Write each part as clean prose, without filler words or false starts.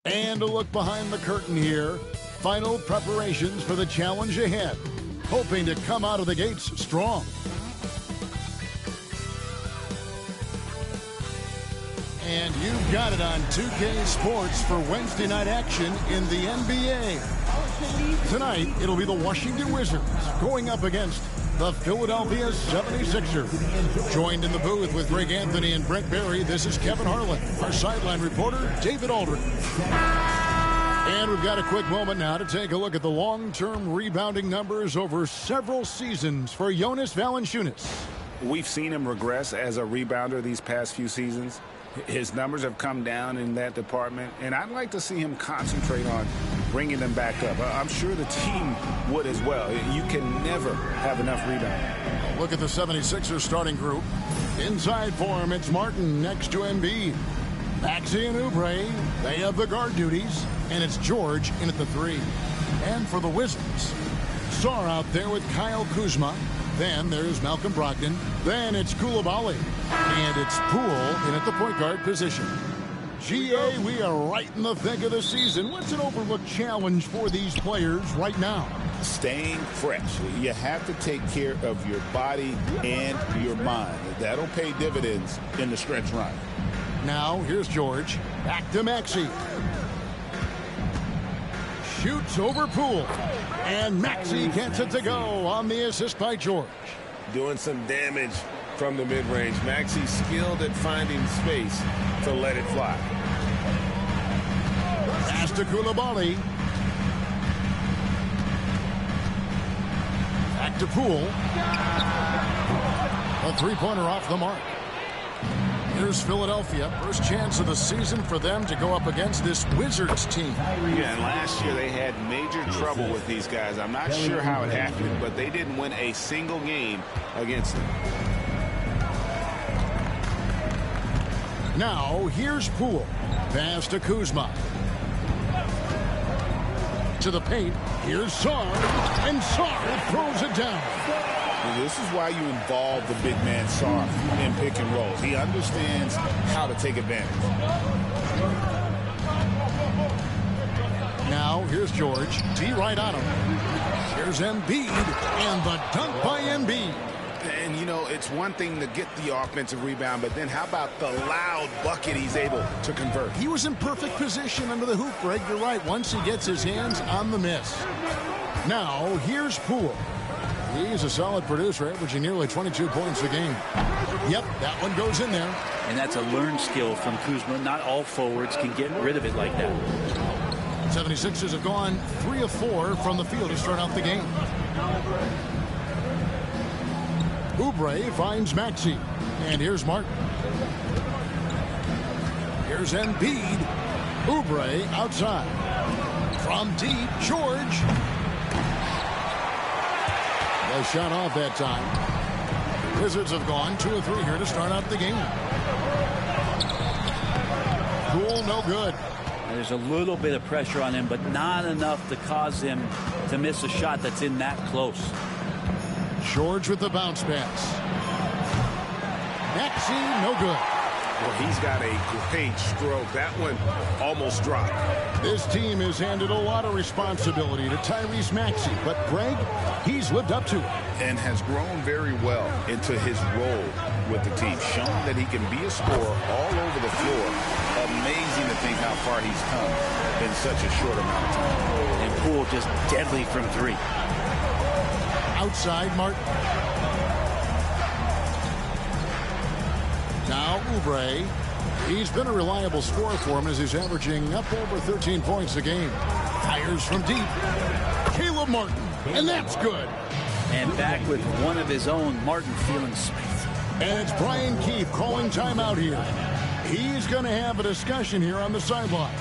And a look behind the curtain here. Final preparations for the challenge ahead. Hoping to come out of the gates strong. And you've got it on 2K Sports for Wednesday night action in the NBA. Tonight, it'll be the Washington Wizards going up against the Philadelphia 76ers. Joined in the booth with Greg Anthony and Brent Barry, this is Kevin Harlan. Our sideline reporter, David Aldridge. And we've got a quick moment now to take a look at the long-term rebounding numbers over several seasons for Jonas Valanciunas. We've seen him regress as a rebounder these past few seasons. His numbers have come down in that department, and I'd like to see him concentrate on bringing them back up. I'm sure the team would as well. You can never have enough rebounding. Look at the 76ers starting group. Inside for him, it's Martin next to Embiid. Maxey and Oubre, they have the guard duties, and it's George in at the 3. And for the Wizards, Sarr out there with Kyle Kuzma. Then there's Malcolm Brogdon. Then it's Koulibaly. And it's Poole in at the point guard position. GA, we are right in the thick of the season. What's an overlooked challenge for these players right now? Staying fresh. You have to take care of your body and your mind. That'll pay dividends in the stretch run. Now, here's George. Back to Maxey. Shoots over Poole. And Maxey gets it to go on the assist by George. Doing some damage from the mid-range. Maxey's skilled at finding space to let it fly. Pass to Koulibaly. Back to Poole. A three-pointer off the mark. Here's Philadelphia. First chance of the season for them to go up against this Wizards team. Yeah, and last year they had major trouble with these guys. I'm not sure how it happened, but they didn't win a single game against them. Now, here's Poole. Pass to Kuzma. To the paint. Here's Sarr. And Sarr throws it down. This is why you involve the big man Sarr in pick and rolls. He understands how to take advantage. Now, here's George. T right on him. Here's Embiid. And the dunk by Embiid. And, you know, it's one thing to get the offensive rebound, but then how about the loud bucket he's able to convert? He was in perfect position under the hoop, Greg. You're right. Once he gets his hands on the miss. Now, here's Poole. He's a solid producer, averaging nearly 22 points a game. Yep, that one goes in there. And that's a learned skill from Kuzma. Not all forwards can get rid of it like that. 76ers have gone 3 of 4 from the field to start out the game. Oubre finds Maxey. And here's Martin. Here's Embiid. Oubre outside. From deep, George. A shot off that time. Wizards have gone 2 of 3 here to start out the game. Poole, no good. There's a little bit of pressure on him, but not enough to cause him to miss a shot that's in that close. George with the bounce pass. Maxey, no good. Well, he's got a great stroke. That one almost dropped. This team has handed a lot of responsibility to Tyrese Maxey, but Greg, he's lived up to it. And has grown very well into his role with the team. Shown that he can be a scorer all over the floor. Amazing to think how far he's come in such a short amount of time. And Poole just deadly from 3. Outside, Martin. Now, Oubre. He's been a reliable scorer for him as he's averaging up over 13 points a game. Fires from deep. Caleb Martin. And that's good. And back with one of his own, Martin feeling space. And it's Brian Keefe calling timeout here. He's going to have a discussion here on the sideline.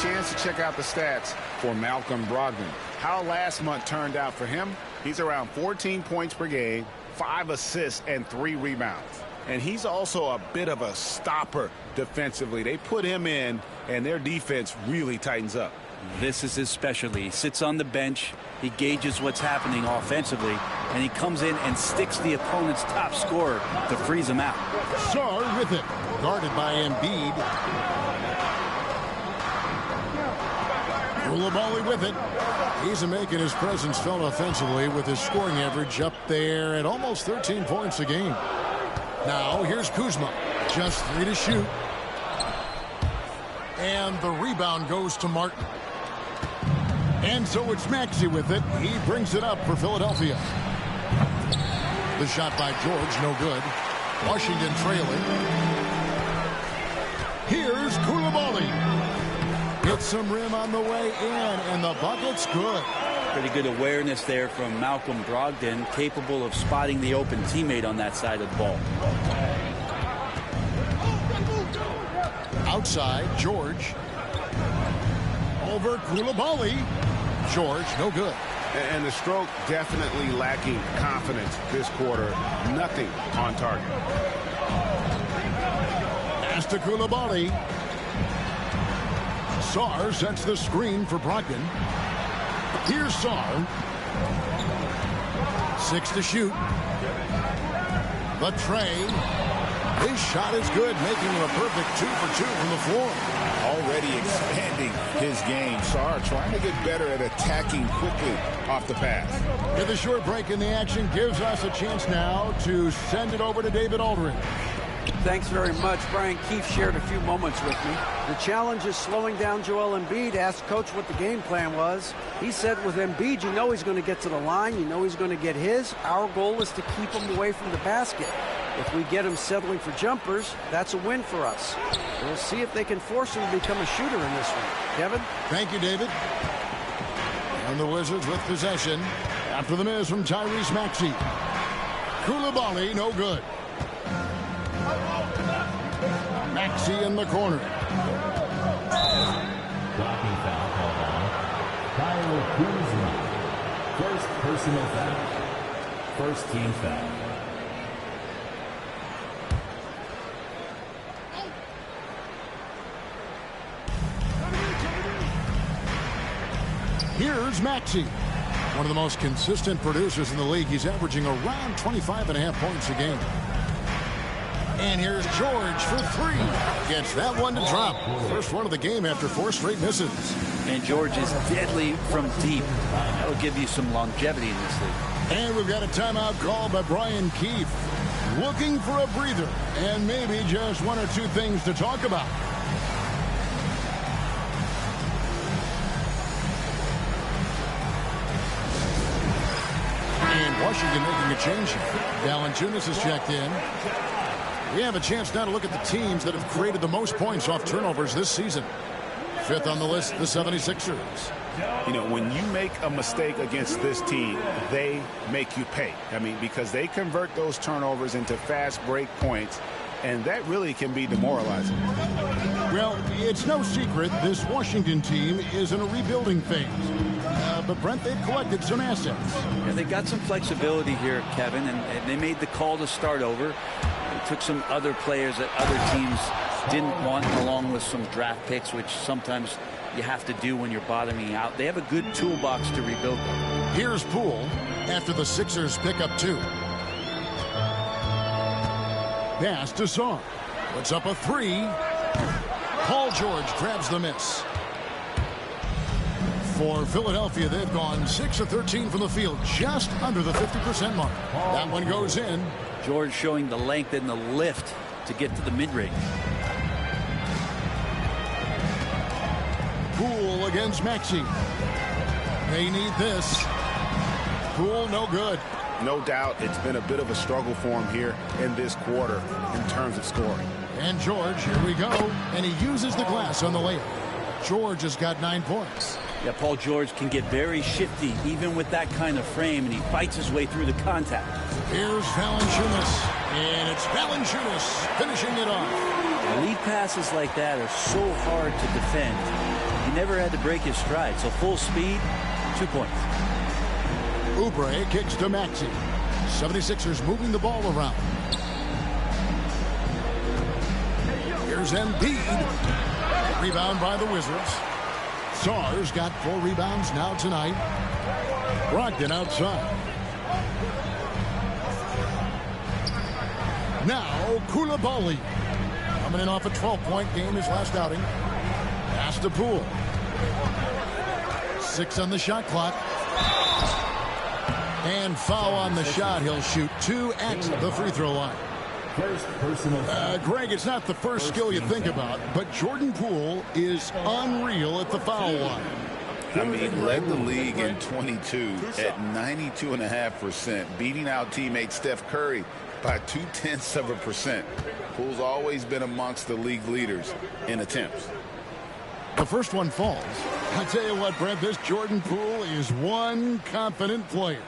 Chance to check out the stats for Malcolm Brogdon. How last month turned out for him? He's around 14 points per game, 5 assists, and 3 rebounds. And he's also a bit of a stopper defensively. They put him in, and their defense really tightens up. This is his specialty. He sits on the bench, he gauges what's happening offensively, and he comes in and sticks the opponent's top scorer to freeze him out. Sarr with it, guarded by Embiid. Koulibaly with it. He's making his presence felt offensively with his scoring average up there at almost 13 points a game. Now here's Kuzma. Just 3 to shoot. And the rebound goes to Martin. And so it's Maxey with it. He brings it up for Philadelphia. The shot by George, no good. Washington trailing. Here's Koulibaly. Hits some rim on the way in, and the bucket's good. Pretty good awareness there from Malcolm Brogdon, capable of spotting the open teammate on that side of the ball. Outside, George. Over Koulibaly. George, no good. And the stroke definitely lacking confidence this quarter. Nothing on target. Pass to Koulibaly. Sarr sets the screen for Brogdon. Here's Sarr. 6 to shoot. The tray. His shot is good, making him a perfect 2 for 2 from the floor. Already expanding his game. Sarr trying to get better at attacking quickly off the pass. With a short break in the action, gives us a chance now to send it over to David Aldridge. Thanks very much. Brian Keefe shared a few moments with me. The challenge is slowing down Joel Embiid. Asked Coach what the game plan was. He said with Embiid, you know he's going to get to the line. You know he's going to get his. Our goal is to keep him away from the basket. If we get him settling for jumpers, that's a win for us. We'll see if they can force him to become a shooter in this one. Kevin? Thank you, David. And the Wizards with possession after the miss from Tyrese Maxey. Koulibaly, no good. Maxey in the corner. Blocking foul called on Kyle Kuzma. First personal foul. First team foul. Here's Maxey. One of the most consistent producers in the league. He's averaging around 25.5 points a game. And here's George for 3. Gets that one to drop. First one of the game after 4 straight misses. And George is deadly from deep. That'll give you some longevity in this league. And we've got a timeout called by Brian Keefe. Looking for a breather and maybe just 1 or 2 things to talk about. And Washington making a change here. Valanciunas has checked in. We have a chance now to look at the teams that have created the most points off turnovers this season. 5th on the list, the 76ers. You know, when you make a mistake against this team, they make you pay. I mean, because they convert those turnovers into fast break points, and that really can be demoralizing. Well, it's no secret this Washington team is in a rebuilding phase. But, Brent, they've collected some assets. Yeah, they got some flexibility here, Kevin, and they made the call to start over. They took some other players that other teams didn't want, along with some draft picks, which sometimes you have to do when you're bottoming out. They have a good toolbox to rebuild them. Here's Poole after the Sixers pick up 2. Pass to Sarr. Puts up a 3. Paul George grabs the miss. For Philadelphia, they've gone 6 of 13 from the field, just under the 50% mark. That one goes in. George showing the length and the lift to get to the mid-range. Poole against Maxey. They need this. Poole, no good. No doubt it's been a bit of a struggle for him here in this quarter in terms of scoring. And George, here we go. And he uses the glass on the layup. George has got 9 points. Yeah, Paul George can get very shifty, even with that kind of frame, and he fights his way through the contact. Here's Valanciunas. And it's Valanciunas finishing it off. Lead passes like that are so hard to defend. He never had to break his stride, so full speed, 2 points. Oubre kicks to Maxey. 76ers moving the ball around. Here's Embiid. Rebound by the Wizards. Sarr's got 4 rebounds now tonight. Brogdon outside. Now Koulibaly. Coming in off a 12-point game his last outing. Pass to Poole. 6 on the shot clock. And foul on the shot. He'll shoot 2 at the free throw line. Greg, it's not the first skill you think about, but Jordan Poole is unreal at the foul line. I mean, led the league in 22 at 92.5%, beating out teammate Steph Curry by 0.2%. Poole's always been amongst the league leaders in attempts. The first one falls. I tell you what, Brett, this Jordan Poole is one confident player.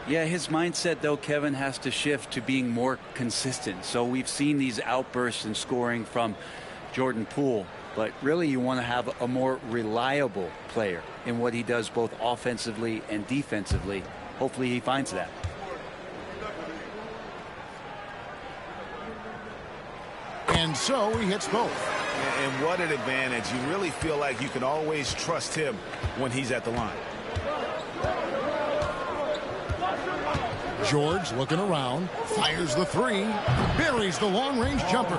Yeah, his mindset, though, Kevin, has to shift to being more consistent. So we've seen these outbursts in scoring from Jordan Poole. But really, you want to have a more reliable player in what he does both offensively and defensively. Hopefully he finds that. And so he hits both. And what an advantage. You really feel like you can always trust him when he's at the line. George looking around, fires the 3, buries the long-range jumper.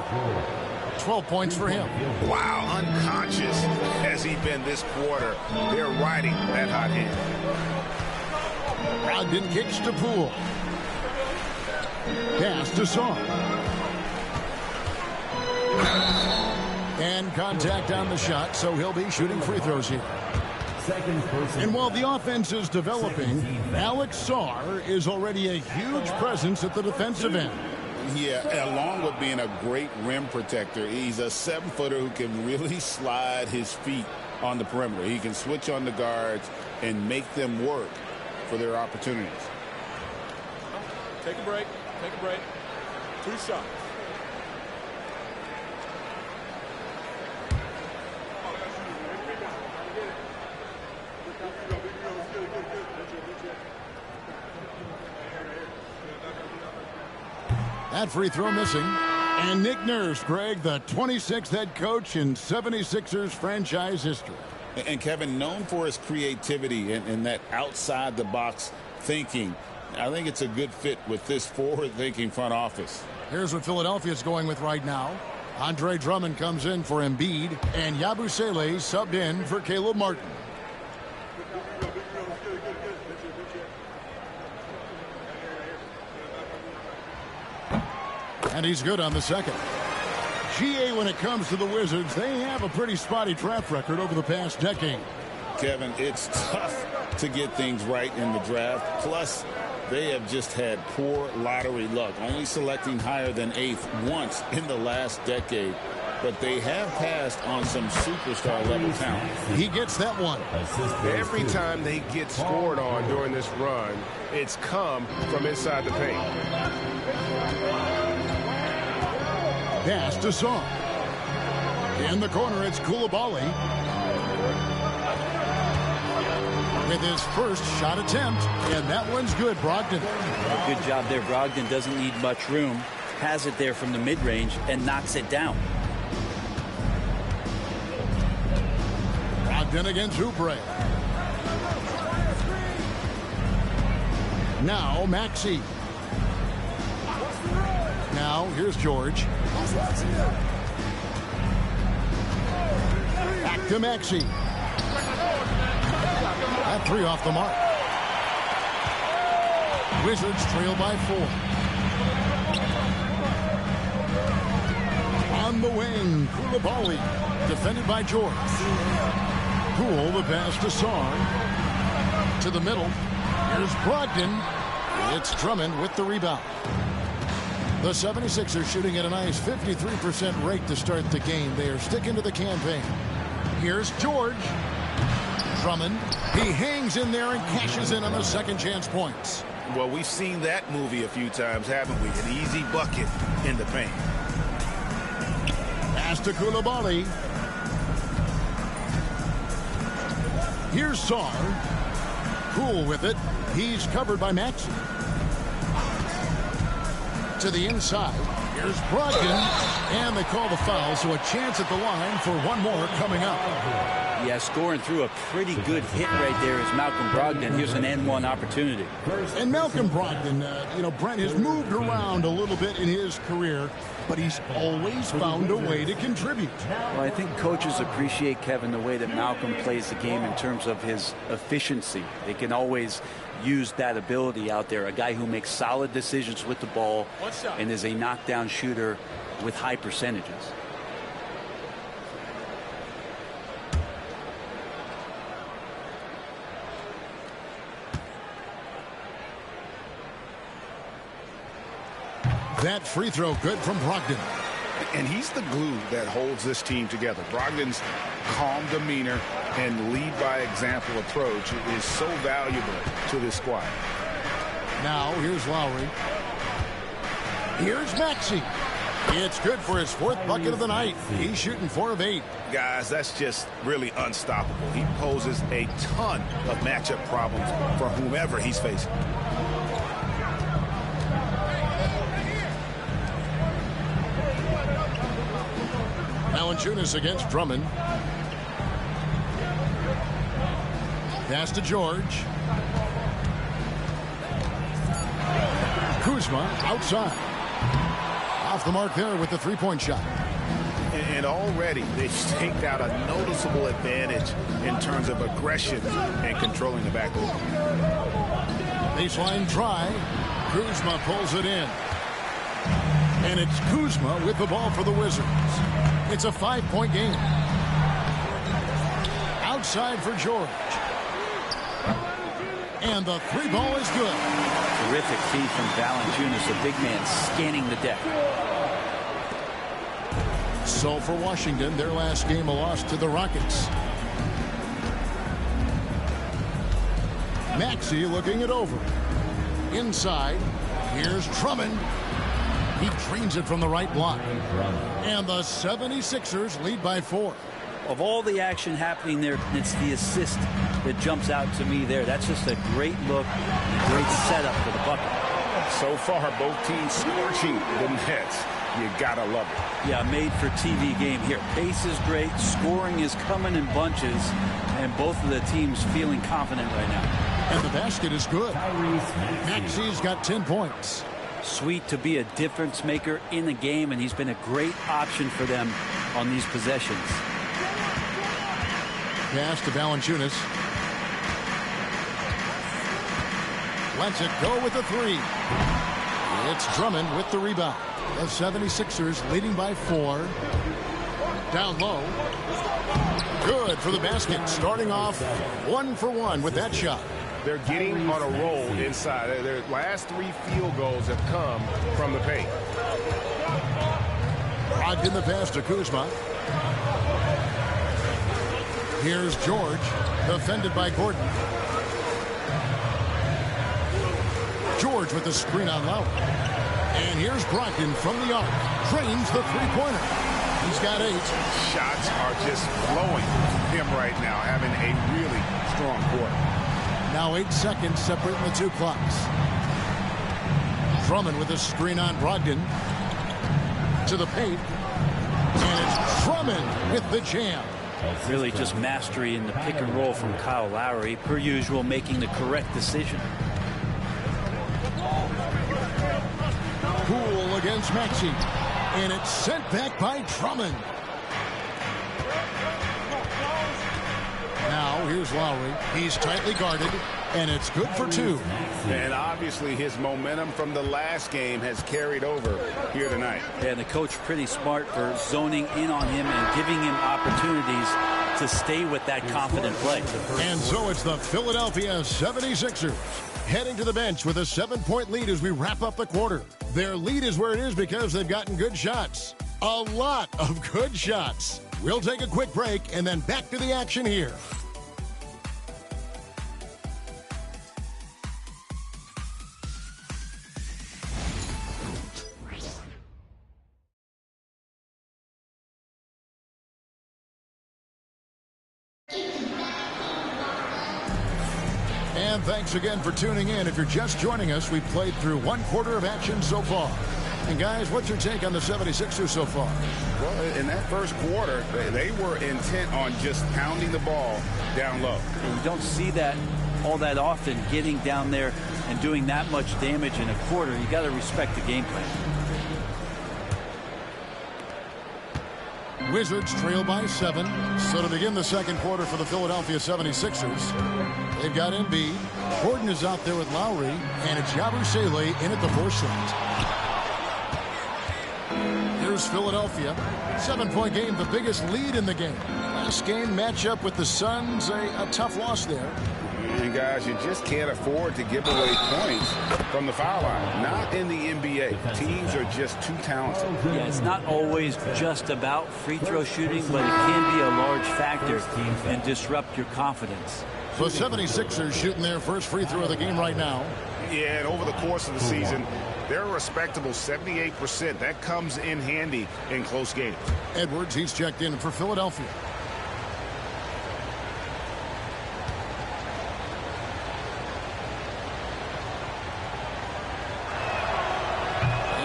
12 points for him. Wow, unconscious has he been this quarter. They're riding that hot hand. Brogdon kicks to Poole. Pass to Song. And contact on the shot, so he'll be shooting free throws here. And while the offense is developing, Alex Sarr is already a huge presence at the defensive end. Yeah, along with being a great rim protector, he's a 7-footer who can really slide his feet on the perimeter. He can switch on the guards and make them work for their opportunities. Take a break. Take a break. 2 shots. That free throw missing. And Nick Nurse, Greg, the 26th head coach in 76ers franchise history. And Kevin, known for his creativity and that outside-the-box thinking, I think it's a good fit with this forward-thinking front office. Here's what Philadelphia's going with right now. Andre Drummond comes in for Embiid, and Yabusele subbed in for Caleb Martin. And he's good on the second. GA, when it comes to the Wizards, they have a pretty spotty draft record over the past decade. Kevin, it's tough to get things right in the draft. Plus, they have just had poor lottery luck, only selecting higher than 8th once in the last decade. But they have passed on some superstar-level talent. He gets that one. Every time they get scored on during this run, it's come from inside the paint. Pass to Song. In the corner, it's Koulibaly. With his first shot attempt, and that one's good, Brogdon. Good job there. Brogdon doesn't need much room. Has it there from the mid-range and knocks it down. Brogdon against Oubre. Now Maxey. Now here's George. Back to Maxey. That 3 off the mark. Wizards trail by 4. On the wing, Koulibaly, defended by George. Poole, the pass to Sarr. To the middle. Here's Brogdon. It's Drummond with the rebound. The 76ers shooting at a nice 53% rate to start the game. They are sticking to the campaign. Here's George. Drummond. He hangs in there and cashes in on the second chance points. Well, we've seen that movie a few times, haven't we? An easy bucket in the paint. Pass to Koulibaly. Here's Sarr. Cool with it. He's covered by Maxey. To the inside. Here's Brogdon. And they call the foul, so a chance at the line for one more coming up. Yeah, scoring through a pretty good hit right there is Malcolm Brogdon. Here's an N1 opportunity. And Malcolm Brogdon, Brent has moved around a little bit in his career, but he's always found a way to contribute. Well, I think coaches appreciate, Kevin, the way that Malcolm plays the game in terms of his efficiency. They can always use that ability out there. A guy who makes solid decisions with the ball and is a knockdown shooter with high percentages. That free throw good from Brogdon. And he's the glue that holds this team together. Brogdon's calm demeanor and lead by example approach is so valuable to this squad. Now here's Lowry. Here's Maxey. It's good for his fourth bucket of the night. He's shooting 4 of 8. Guys, that's just really unstoppable. He poses a ton of matchup problems for whomever he's facing. Valanciunas against Drummond. Pass to George. Kuzma outside. Off the mark there with the three-point shot. And already they've staked out a noticeable advantage in terms of aggression and controlling the backcourt. Baseline try. Kuzma pulls it in. And it's Kuzma with the ball for the Wizards. It's a 5-point game. Outside for George. And the three ball is good. Terrific feed from Valanciunas, the big man scanning the deck. So for Washington, their last game a loss to the Rockets. Maxey looking it over. Inside. Here's Drummond. He drains it from the right block. And the 76ers lead by 4. Of all the action happening there, it's the assist that jumps out to me there. That's just a great look, a great setup for the bucket. So far, both teams scorching the nets. You gotta love it. Yeah, made for TV game here. Pace is great, scoring is coming in bunches, and both of the teams feeling confident right now. And the basket is good. Maxey's got 10 points. Sweet to be a difference maker in the game, and he's been a great option for them on these possessions. Pass to Valanciunas. Lets it go with the 3. It's Drummond with the rebound. The 76ers leading by 4. Down low. Good for the basket. Starting off 1 for 1 with that shot. They're getting on a roll inside. Their last 3 field goals have come from the paint. Brogdon the pass to Kuzma. Here's George, defended by Gordon. George with the screen on Lowry. And here's Brogdon from the arc. Drains the three-pointer. He's got 8. Shots are just flowing from him right now, having a really strong quarter. Now 8 seconds separating the 2 clocks. Drummond with a screen on Brogdon. To the paint. And it's Drummond with the jam. Really just mastery in the pick and roll from Kyle Lowry, per usual, making the correct decision. Poole against Maxey. And it's sent back by Drummond. Now here's Lowry. He's tightly guarded. And it's good for 2. And obviously his momentum from the last game has carried over here tonight. And the coach pretty smart for zoning in on him and giving him opportunities to stay with that confident play. And so it's the Philadelphia 76ers heading to the bench with a 7-point lead as we wrap up the quarter. Their lead is where it is because they've gotten good shots. A lot of good shots. We'll take a quick break and then back to the action here. And thanks again for tuning in. If you're just joining us, we've played through one quarter of action so far. And guys, what's your take on the 76ers so far? Well, in that first quarter, they were intent on just pounding the ball down low. And you don't see that all that often, getting down there and doing that much damage in a quarter. You got to respect the game plan. Wizards trail by 7. So to begin the second quarter for the Philadelphia 76ers, they've got Embiid. Gordon is out there with Lowry, and it's Yabusele in at the 4 slot. Here's Philadelphia. 7-point game, the biggest lead in the game. Last game matchup with the Suns, a tough loss there. And guys, you just can't afford to give away points from the foul line. Not in the NBA. Teams are just too talented. Yeah, it's not always just about free throw shooting, but it can be a large factor and disrupt your confidence. So 76ers shooting their first free throw of the game right now. Yeah, and over the course of the season, they're a respectable 78%. That comes in handy in close games. Edwards, he's checked in for Philadelphia.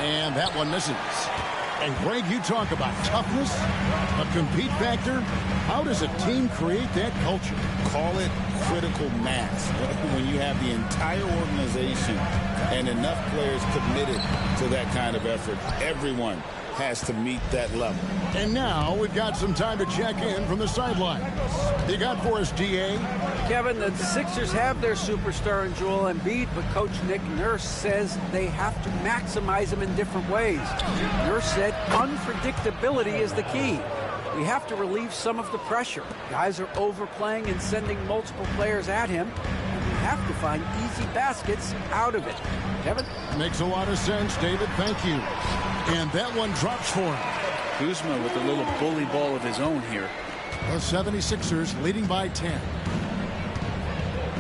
And that one misses. And Greg, you talk about toughness, a compete factor. How does a team create that culture? Call it critical mass. When you have the entire organization and enough players committed to that kind of effort, everyone has to meet that level. And now we've got some time to check in from the sidelines. You got for us, DA? Kevin, the Sixers have their superstar in Joel Embiid, but Coach Nick Nurse says they have to maximize him in different ways. Nurse said unpredictability is the key. We have to relieve some of the pressure. Guys are overplaying and sending multiple players at him. And we have to find easy baskets out of it. Kevin? Makes a lot of sense, David. Thank you. And that one drops for him. Kuzma with a little bully ball of his own here. The 76ers leading by 10.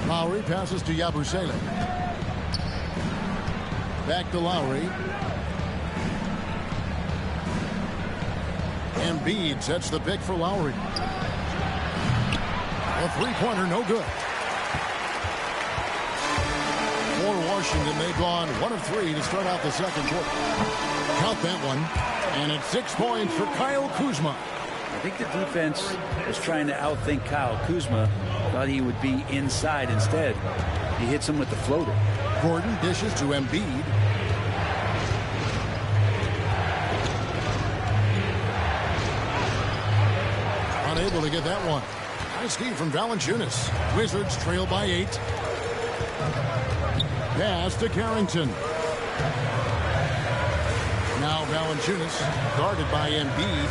Lowry passes to Yabusele. Back to Lowry. Embiid sets the pick for Lowry. A three-pointer, no good. For Washington, they've gone 1 of 3 to start out the second quarter. Count that one. And it's 6 points for Kyle Kuzma. I think the defense was trying to outthink Kyle Kuzma. Thought he would be inside instead. He hits him with the floater. Gordon dishes to Embiid. Unable to get that one. Nice D from Valanciunas. Wizards trail by 8. Pass to Carrington. Now Valanciunas guarded by Embiid.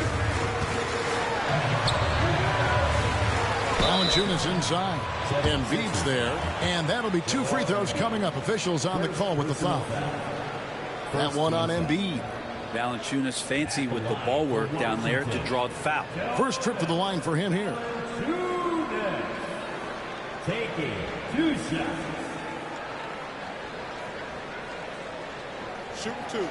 Valanciunas inside. Embiid's there. And that'll be 2 free throws coming up. Officials on the call with the foul. That one on Embiid. Valanciunas fancy with the ball work down there to draw the foul. First trip to the line for him here. Taking 2 shots. Shoot 2.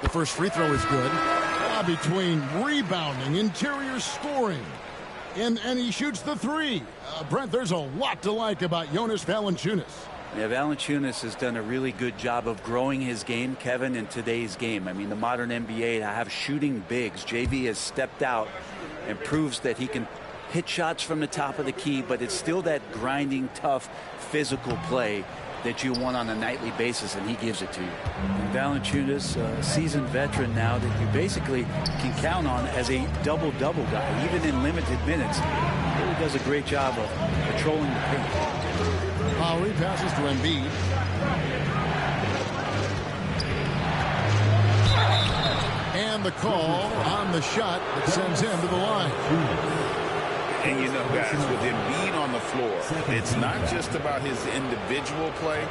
The first free throw is good. Between rebounding, interior scoring, and he shoots the 3. Brent, there's a lot to like about Jonas Valanciunas. Yeah, Valanciunas has done a really good job of growing his game, Kevin, in today's game. I mean, the modern NBA, to have shooting bigs. JV has stepped out and proves that he can hit shots from the top of the key, but it's still that grinding, tough, physical play that you want on a nightly basis, and he gives it to you. And Valanciunas, a seasoned veteran now that you basically can count on as a double-double guy, even in limited minutes. He really does a great job of patrolling the paint. Lowry passes to Embiid. And the call on the shot that sends him to the line. And you know, guys, with Embiid on the floor, it's not just about his individual play.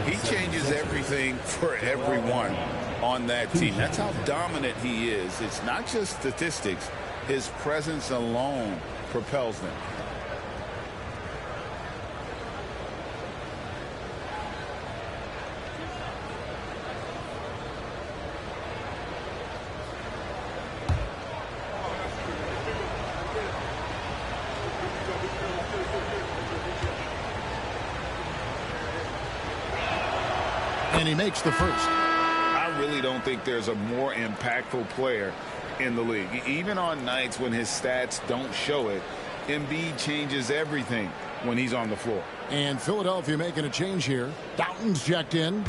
He changes everything for everyone on that team. That's how dominant he is. It's not just statistics. His presence alone propels them. And he makes the first. I really don't think there's a more impactful player in the league. Even on nights when his stats don't show it, Embiid changes everything when he's on the floor. And Philadelphia making a change here. Doughton's checked in.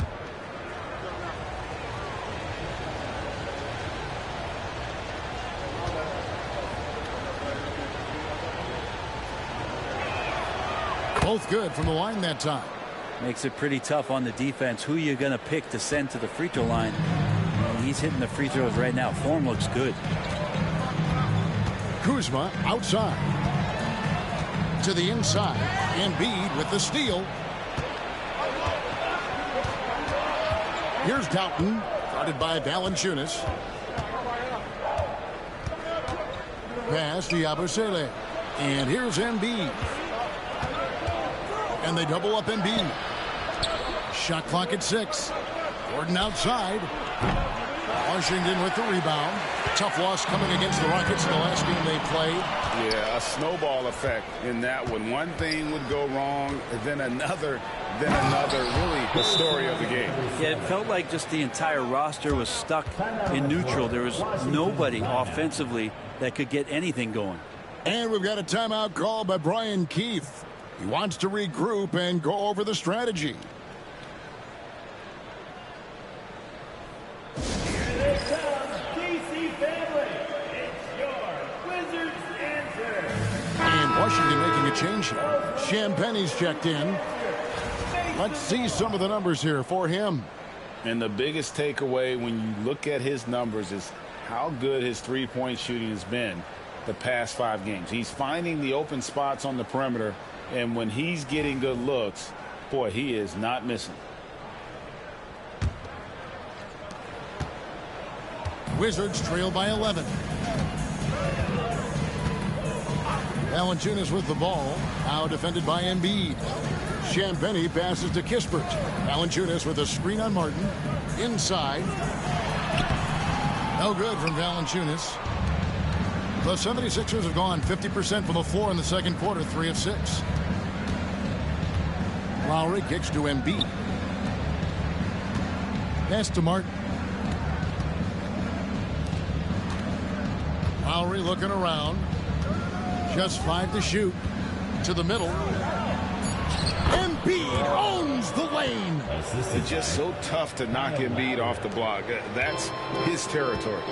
Both good from the line that time. Makes it pretty tough on the defense. Who you're going to pick to send to the free throw line. And he's hitting the free throws right now. Form looks good. Kuzma outside. To the inside. Embiid with the steal. Here's Doughton. Guarded by Valanciunas. Pass to Yabusele. And here's Embiid. And they double up Embiid. Shot clock at 6. Gordon outside. Washington with the rebound. Tough loss coming against the Rockets in the last game they played. Yeah, a snowball effect in that one. One thing would go wrong, then another, really the story of the game. Yeah, it felt like just the entire roster was stuck in neutral. There was nobody offensively that could get anything going. And we've got a timeout call by Brian Keith. He wants to regroup and go over the strategy. And Washington making a change here. Champagne's checked in. Let's see some of the numbers here for him. And the biggest takeaway when you look at his numbers is how good his three-point shooting has been the past 5 games. He's finding the open spots on the perimeter, and when he's getting good looks, boy, he is not missing. Wizards trail by 11. Valanciunas with the ball. Now defended by Embiid. Champagnie passes to Kispert. Valanciunas with a screen on Martin. Inside. No good from Valanciunas. The 76ers have gone 50% from the floor in the second quarter, 3 of 6. Lowry kicks to Embiid. Pass to Martin. Lowry looking around. Just 5 to shoot. To the middle. Embiid owns the lane. It's just so tough to knock Embiid off the block. That's his territory.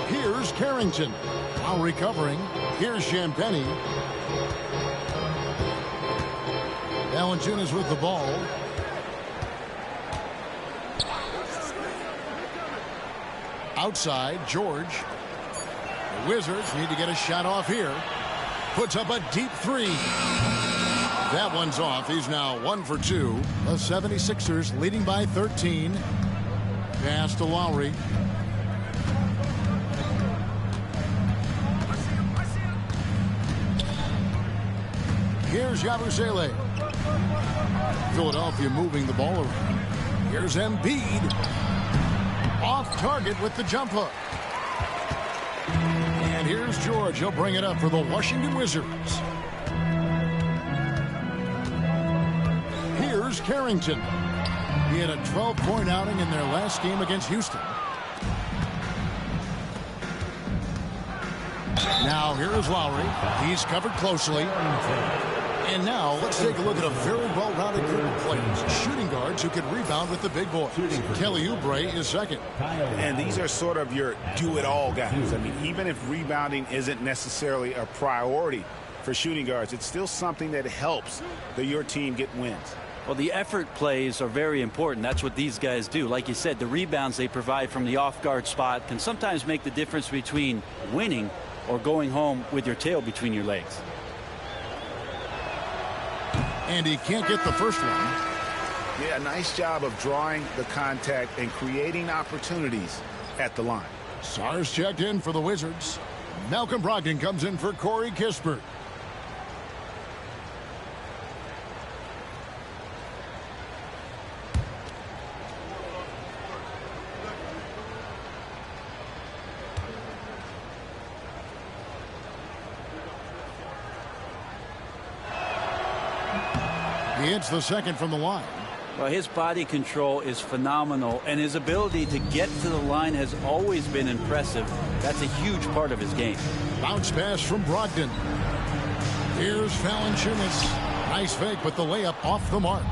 Here's Carrington. While recovering, here's Champagnie. Valanciunas with the ball. Outside, George. The Wizards need to get a shot off here. Puts up a deep 3. That one's off. He's now 1 for 2. The 76ers leading by 13. Pass to Lowry. Here's Yabusele. Philadelphia moving the ball around. Here's Embiid. Off target with the jump hook. And here's George. He'll bring it up for the Washington Wizards. Here's Carrington. He had a 12-point outing in their last game against Houston. Now here is Lowry. He's covered closely. And now let's take a look at a very well-rounded group of players. Shooting guards who can rebound with the big boys. Kelly Oubre is second. And these are sort of your do-it-all guys. I mean, even if rebounding isn't necessarily a priority for shooting guards. It's still something that helps your team get wins. Well, the effort plays are very important. That's what these guys do. Like you said, the rebounds they provide from the off-guard spot can sometimes make the difference between winning or going home with your tail between your legs. And he can't get the first one. Yeah, nice job of drawing the contact and creating opportunities at the line. Sar's checked in for the Wizards. Malcolm Brogdon comes in for Corey Kispert. He hits the second from the line. Well, his body control is phenomenal, and his ability to get to the line has always been impressive. That's a huge part of his game. Bounce pass from Brogdon. Here's Valanciunas. Nice fake, but the layup off the mark.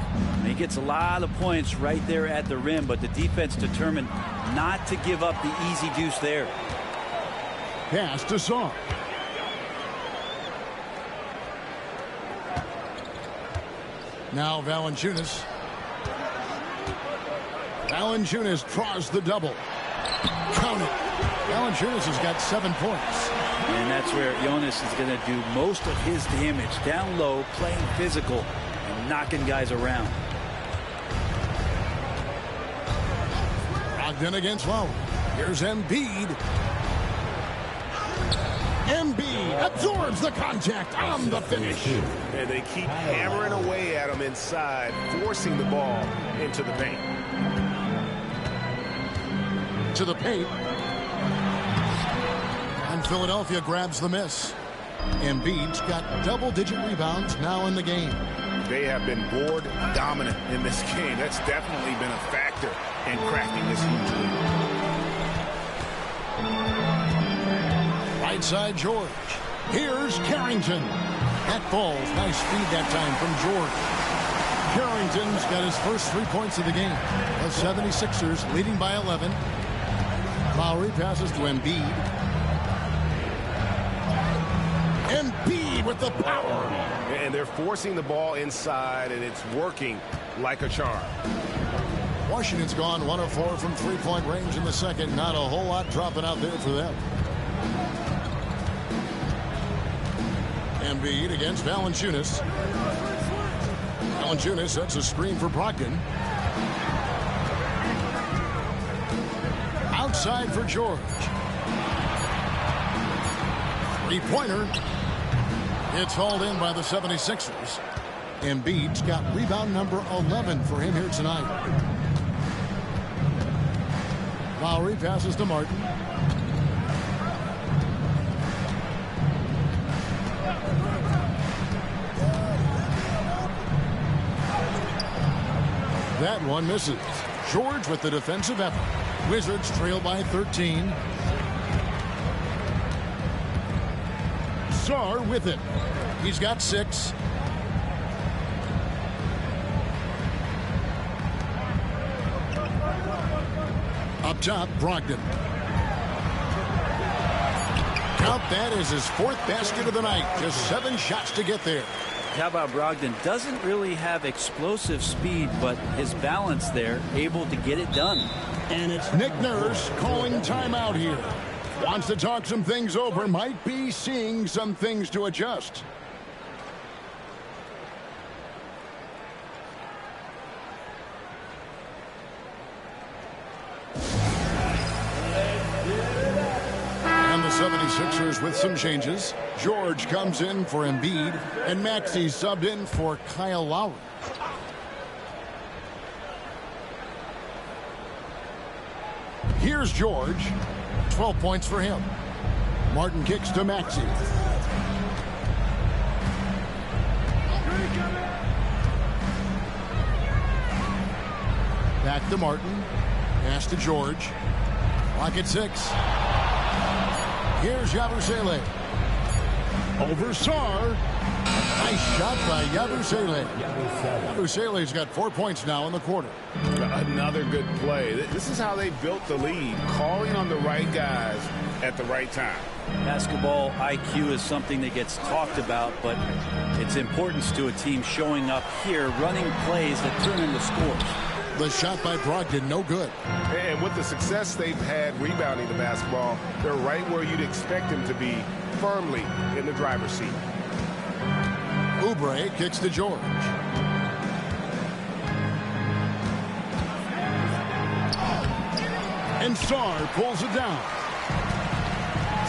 He gets a lot of points right there at the rim, but the defense determined not to give up the easy deuce there. Pass to Sar. Now Valanciunas. Valanciunas draws the double. Count it. Valanciunas has got 7 points. And that's where Jonas is going to do most of his damage. Down low, playing physical, and knocking guys around. Brogdon against Lowry. Here's Embiid. Embiid absorbs the contact on the finish. And they keep hammering away at him inside, forcing the ball into the paint. To the paint. And Philadelphia grabs the miss. Embiid's got double-digit rebounds now in the game. They have been board dominant in this game. That's definitely been a factor in cracking this huge lead. Right side George. Here's Carrington. That falls. Nice feed that time from George. Carrington's got his first 3 points of the game. The 76ers leading by 11. Lowry passes to Embiid. Embiid with the power. And they're forcing the ball inside, and it's working like a charm. Washington's gone 1 of 4 from three-point range in the second. Not a whole lot dropping out there for them. Embiid against Valanciunas. Valanciunas sets a screen for Brogdon. Outside for George. Three-pointer. It's hauled in by the 76ers. Embiid's got rebound number 11 for him here tonight. Lowry passes to Martin. That one misses. George with the defensive effort. Wizards trail by 13. Sar with it. He's got 6. Up top, Brogdon. Count that as his 4th basket of the night. Just 7 shots to get there. How about Brogdon? Doesn't really have explosive speed, but his balance there, able to get it done. And it's Nick Nurse calling timeout here. Wants to talk some things over. Might be seeing some things to adjust. And the 76ers with some changes. George comes in for Embiid, and Maxey subbed in for Kyle Lowry. Here's George. 12 points for him. Martin kicks to Maxey. Back to Martin. Pass to George. Clock at 6. Here's Yabusele. Over Sar. Nice shot by Yabusele. Yabusele's got 4 points now in the quarter. Another good play. This is how they built the lead, calling on the right guys at the right time. Basketball IQ is something that gets talked about, but its importance to a team showing up here, running plays that turn into scores. The shot by Brogdon, no good. And with the success they've had rebounding the basketball, they're right where you'd expect them to be, firmly in the driver's seat. Oubre kicks to George. And Sarr pulls it down.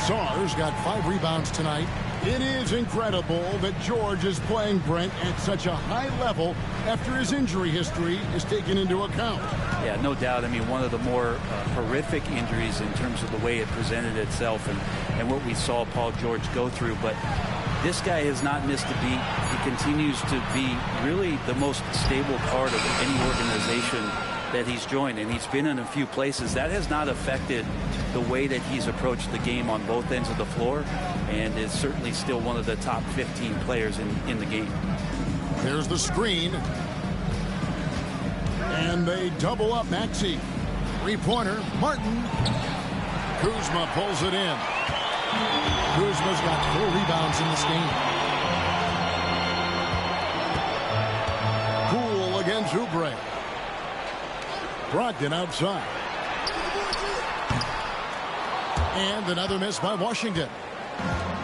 Sarr's got 5 rebounds tonight. It is incredible that George is playing, Brent, at such a high level after his injury history is taken into account. Yeah, no doubt. I mean, one of the more horrific injuries in terms of the way it presented itself and what we saw Paul George go through. But this guy has not missed a beat. He continues to be really the most stable part of any organization that he's joined, and he's been in a few places. That has not affected the way that he's approached the game on both ends of the floor, and is certainly still one of the top 15 players in the game. There's the screen. And they double up Maxey. 3-pointer, Martin. Kuzma pulls it in. Kuzma's got 4 rebounds in this game. Poole against Oubre. Brogdon outside. And another miss by Washington.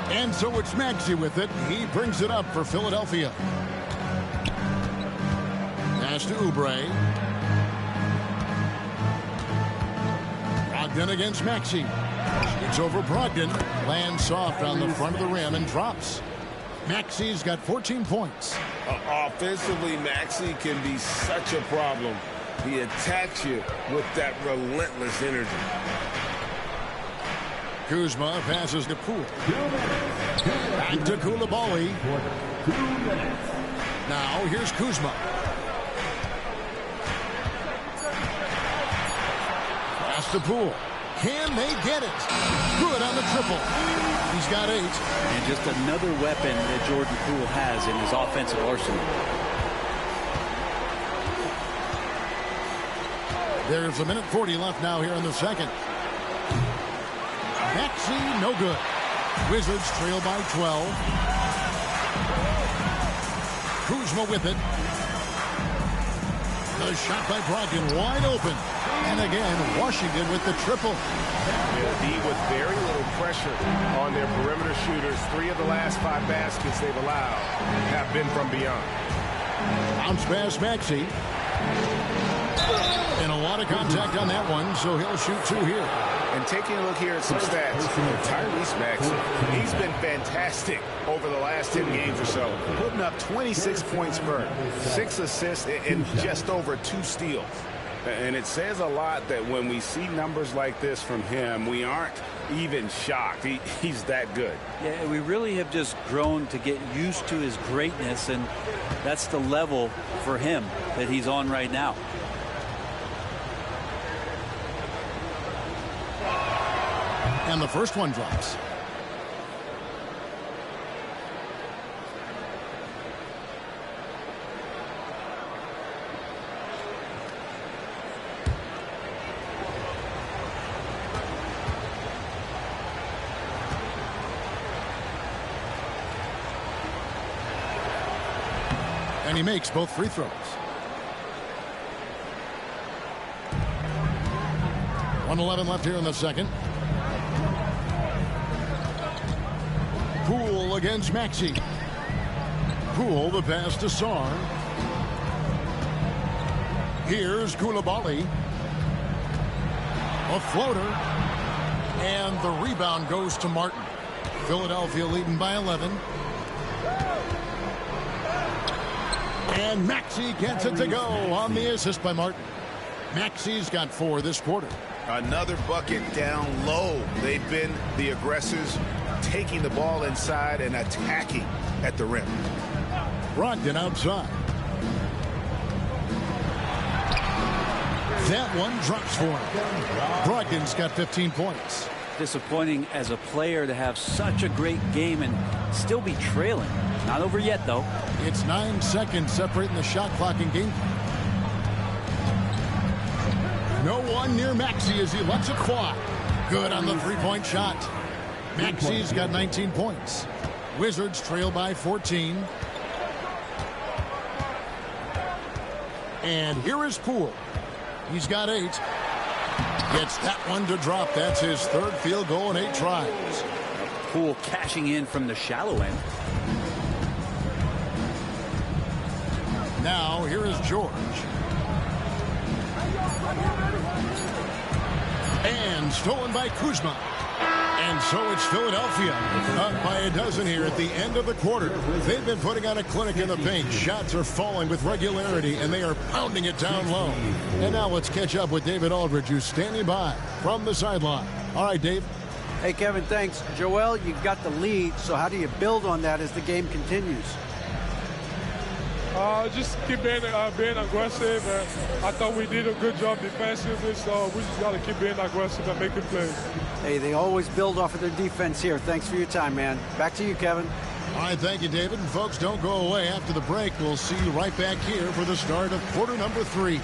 And so it's Maxey with it. He brings it up for Philadelphia. Pass to Oubre. Brogdon against Maxey. It's over Brogdon. Lands soft on the front of the rim and drops. Maxey's got 14 points. Offensively, Maxey can be such a problem. He attacks you with that relentless energy. Kuzma passes to Poole. Back to Koulibaly. Now here's Kuzma. Pass to Poole. Can they get it? Good on the triple. He's got 8. And just another weapon that Jordan Poole has in his offensive arsenal. There's 1:40 left now here in the second. Maxey, no good. Wizards trail by 12. Kuzma with it. The shot by Brogdon wide open. And again, Washington with the triple. They'll be with very little pressure on their perimeter shooters. 3 of the last 5 baskets they've allowed have been from beyond. Bounce pass Maxey. And a lot of contact on that one, so he'll shoot 2 here. And taking a look here at some stats, Tyrese Maxey, he's been fantastic over the last 10 games or so, putting up 26 points per, 6 assists, and just over 2 steals. And it says a lot that when we see numbers like this from him, we aren't even shocked. He's that good. Yeah, we really have just grown to get used to his greatness, and that's the level for him that he's on right now. And the first one drops. And he makes both free throws. 1:11 left here in the second. Poole against Maxey. Poole, the pass to Sarr. Here's Koulibaly. A floater. And the rebound goes to Martin. Philadelphia leading by 11. And Maxey gets it to go on the assist by Martin. Maxey's got 4 this quarter. Another bucket down low. They've been the aggressors, taking the ball inside and attacking at the rim. Brogdon outside. That one drops for him. Brogdon's got 15 points. Disappointing as a player to have such a great game and still be trailing. Not over yet, though. It's 9 seconds separating the shot clock and game. No one near Maxey as he lets it fly. Good on the three-point shot. Maxey's got 19 points. Wizards trail by 14. And here is Poole. He's got 8. Gets that one to drop. That's his third field goal in 8 tries. Poole cashing in from the shallow end. Now here is George. And stolen by Kuzma. And so it's Philadelphia up by a dozen here at the end of the quarter. They've been putting on a clinic in the paint. Shots are falling with regularity, and they are pounding it down low. And now let's catch up with David Aldridge, who's standing by from the sideline. All right, Dave. Hey, Kevin, thanks. Joel, you've got the lead, so how do you build on that as the game continues? Just keep being aggressive. I thought we did a good job defensively, so we just got to keep being aggressive and making plays. Hey, they always build off of their defense here. Thanks for your time, man. Back to you, Kevin. All right, thank you, David. And folks, don't go away. After the break, we'll see you right back here for the start of quarter number 3.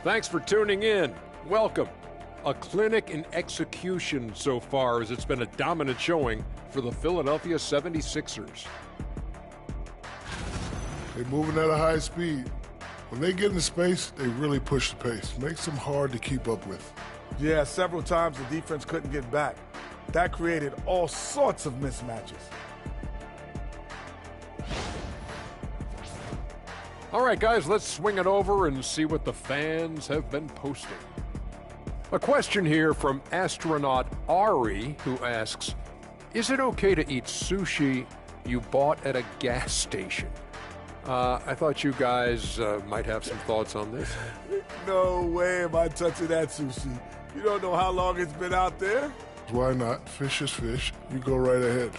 Thanks for tuning in. Welcome. A clinic in execution so far, as it's been a dominant showing for the Philadelphia 76ers. They're moving at a high speed. When they get in space, they really push the pace. Makes them hard to keep up with. Yeah, several times the defense couldn't get back. That created all sorts of mismatches. All right, guys, let's swing it over and see what the fans have been posting. A question here from astronaut Ari, who asks, is it okay to eat sushi you bought at a gas station? I thought you guys might have some thoughts on this. No way am I touching that sushi. You don't know how long it's been out there. Why not? Fish is fish. You go right ahead.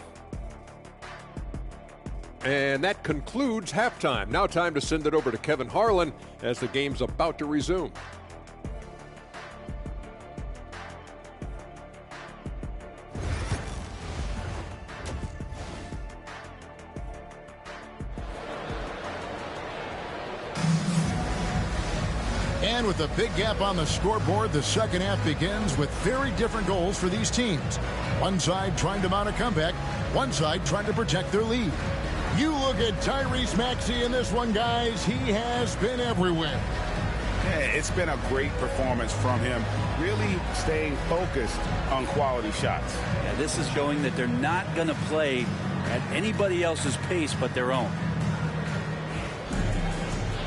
And that concludes halftime. Now time to send it over to Kevin Harlan as the game's about to resume. And with a big gap on the scoreboard, the second half begins with very different goals for these teams. One side trying to mount a comeback, one side trying to protect their lead. You look at Tyrese Maxey in this one, guys. He has been everywhere. Yeah, it's been a great performance from him, really staying focused on quality shots. Yeah, this is showing that they're not going to play at anybody else's pace but their own.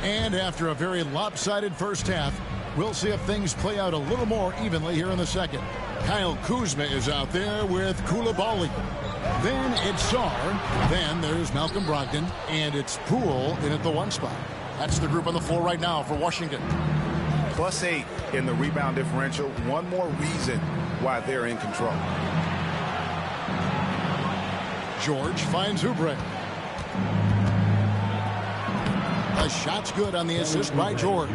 And after a very lopsided first half, we'll see if things play out a little more evenly here in the second. Kyle Kuzma is out there with Koulibaly. Then it's Sarr. Then there's Malcolm Brogdon. And it's Poole in at the 1 spot. That's the group on the floor right now for Washington. +8 in the rebound differential. One more reason why they're in control. George finds Oubre. A shot's good on the assist by George.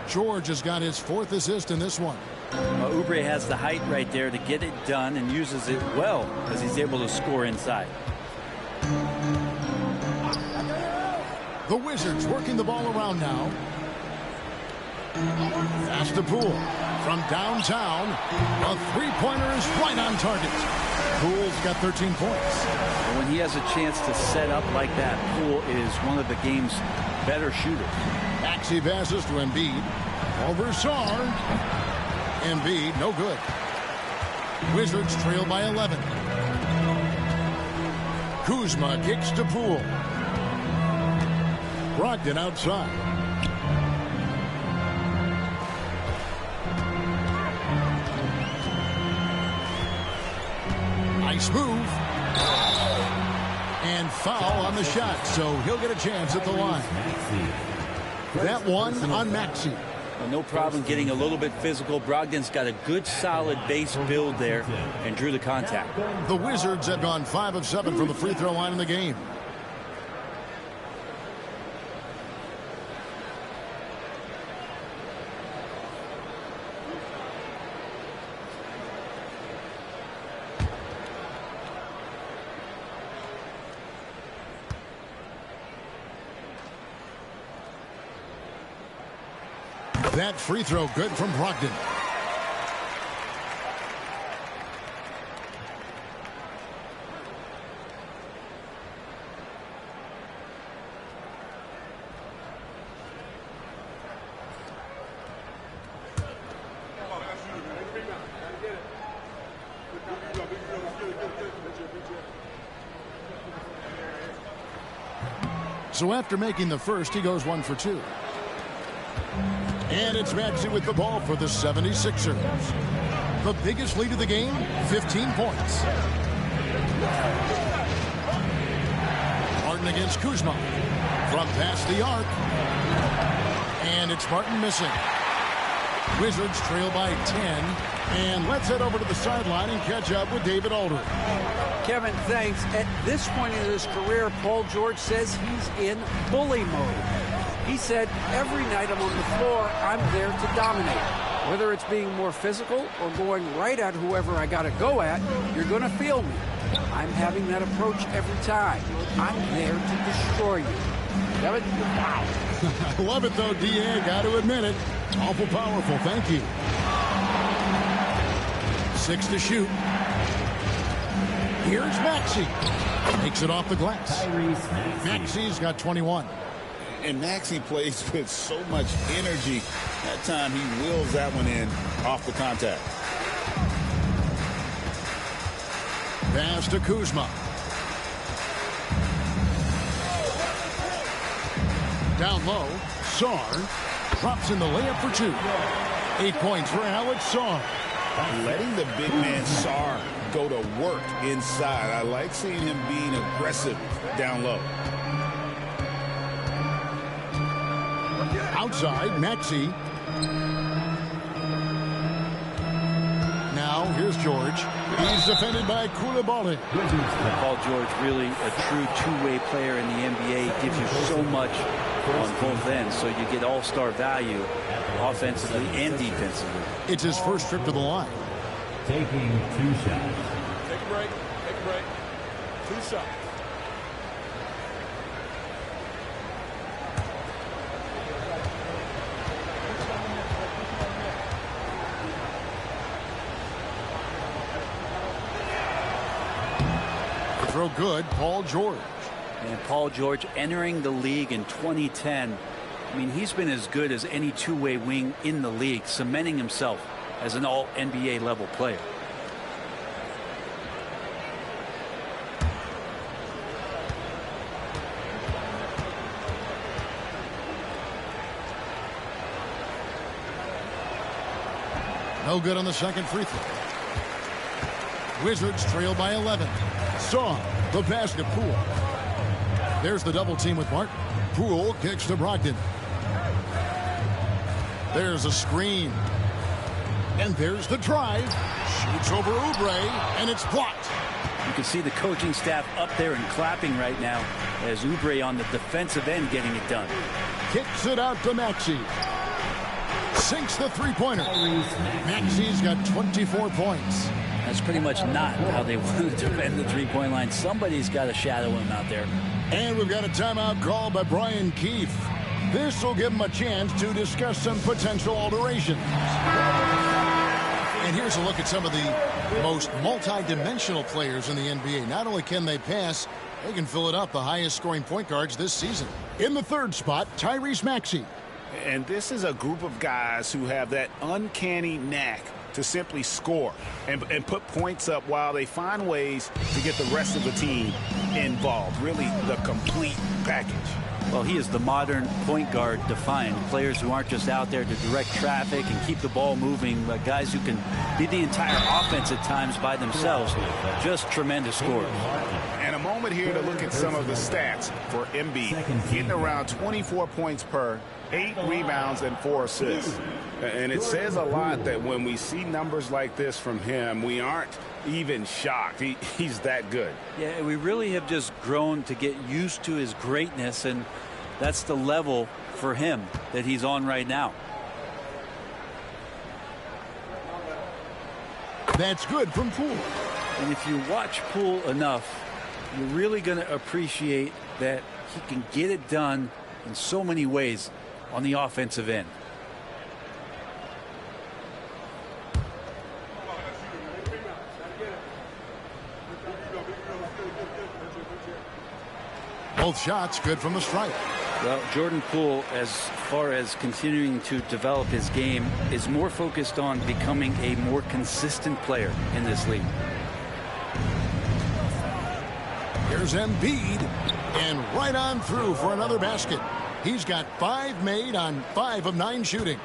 George has got his 4th assist in this one. Oubre has the height right there to get it done and uses it well as he's able to score inside. The Wizards working the ball around now. Pass to Poole. From downtown, a three-pointer is right on target. Poole's got 13 points. And when he has a chance to set up like that, Poole is one of the game's better shooters. Maxey passes to Embiid. Over Sarr. Embiid, no good. Wizards trail by 11. Kuzma kicks to Poole. Brogdon outside. Nice move. And foul on the shot, so he'll get a chance at the line. That one on Maxey. Well, no problem getting a little bit physical. Brogdon's got a good, solid base build there and drew the contact. The Wizards have gone 5 of 7 from the free throw line in the game. That free throw good from Brogdon. So after making the first, he goes 1 for 2. And it's Maxey with the ball for the 76ers. The biggest lead of the game, 15 points. Martin against Kuzma. From past the arc. And it's Martin missing. Wizards trail by 10. And let's head over to the sideline and catch up with David Aldridge. Kevin, thanks. At this point in his career, Paul George says he's in bully mode. He said, every night I'm on the floor, I'm there to dominate. Whether it's being more physical or going right at whoever I got to go at, you're going to feel me. I'm having that approach every time. I'm there to destroy you. Kevin, wow. I love it, though, D.A. Got to admit it. Awful powerful. Thank you. 6 to shoot. Here's Maxey. Takes it off the glass. Maxey's got 21. And Maxey plays with so much energy. That time he wheels that one in off the contact. Pass to Kuzma. Down low, Sarr drops in the layup for 2. 8 points for Alex Sarr. Letting the big man Sarr go to work inside. I like seeing him being aggressive down low. Outside, Maxey. Now, here's George. He's defended by Koulibaly. Paul George, really a true two-way player in the NBA. Gives you so much on both ends, so you get all-star value offensively and defensively. It's his first trip to the line. Taking 2 shots. Take a break. 2 shots. Throw good, Paul George. And Paul George entering the league in 2010. I mean, he's been as good as any two-way wing in the league, cementing himself as an all-NBA level player. No good on the second free throw. Wizards trail by 11. Saw the pass to Poole. There's the double team with Martin. Poole kicks to Brogdon. There's a screen. And there's the drive. Shoots over Oubre, and it's blocked. You can see the coaching staff up there and clapping right now as Oubre on the defensive end getting it done. Kicks it out to Maxey. Sinks the three-pointer. Maxey's got 24 points. That's pretty much not how they want to defend the three-point line. Somebody's got to shadow him out there. And we've got a timeout called by Brian Keefe. This will give him a chance to discuss some potential alterations. And here's a look at some of the most multi-dimensional players in the NBA. Not only can they pass, they can fill it up, the highest scoring point guards this season. In the third spot, Tyrese Maxey. And this is a group of guys who have that uncanny knack to simply score and put points up while they find ways to get the rest of the team involved. Really the complete package. Well, he is the modern point guard defined. Players who aren't just out there to direct traffic and keep the ball moving, but guys who can lead the entire offense at times by themselves. Just tremendous scorers. And a moment here to look at some of the stats for Embiid. Getting around 24 points per, 8 rebounds and 4 assists. And it says a lot that when we see numbers like this from him, we aren't even shocked. He's that good. Yeah, we really have just grown to get used to his greatness, and that's the level for him that he's on right now. That's good from Poole. And if you watch Poole enough, you're really going to appreciate that he can get it done in so many ways on the offensive end. Both shots good from the stripe. Well, Jordan Poole, as far as continuing to develop his game, is more focused on becoming a more consistent player in this league. Here's Embiid, and right on through for another basket. He's got 5 made on 5 of 9 shooting.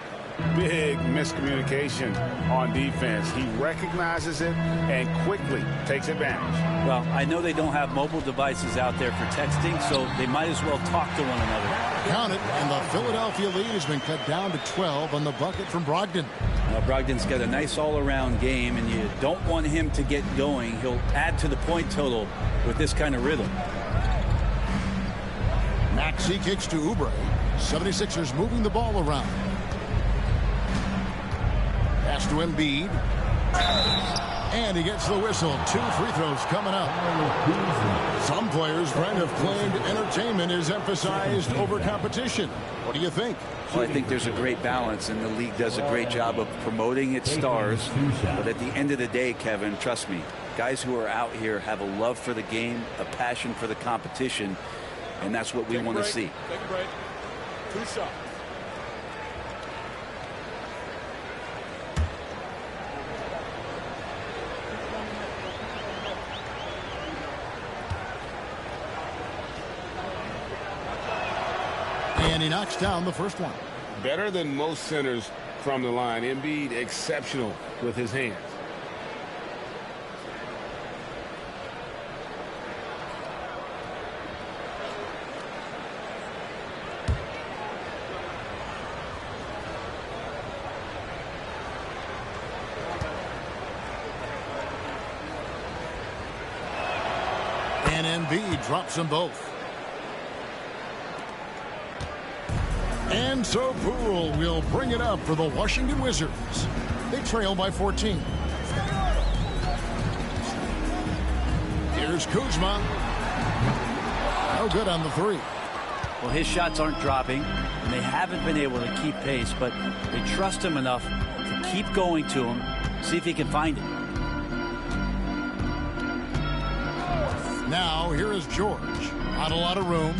Big miscommunication on defense. He recognizes it and quickly takes advantage. Well, I know they don't have mobile devices out there for texting, so they might as well talk to one another. Count it, and the Philadelphia lead has been cut down to 12 on the bucket from Brogdon. Now, Brogdon's got a nice all-around game, and you don't want him to get going. He'll add to the point total with this kind of rhythm. Maxey kicks to Oubre. 76ers moving the ball around. Pass to Embiid. And he gets the whistle. 2 free throws coming up. Some players, Brent, have claimed entertainment is emphasized over competition. What do you think? Well, I think there's a great balance, and the league does a great job of promoting its stars. But at the end of the day, Kevin, trust me, guys who are out here have a love for the game, a passion for the competition, and that's what we want to see. Take a break. 2 shots. And he knocks down the first one. Better than most centers from the line. Embiid exceptional with his hands. And Embiid drops them both. And so Poole will bring it up for the Washington Wizards. They trail by 14. Here's Kuzma. No good on the 3. Well, his shots aren't dropping, and they haven't been able to keep pace, but they trust him enough to keep going to him, see if he can find it. Now, here is George. Not a lot of room.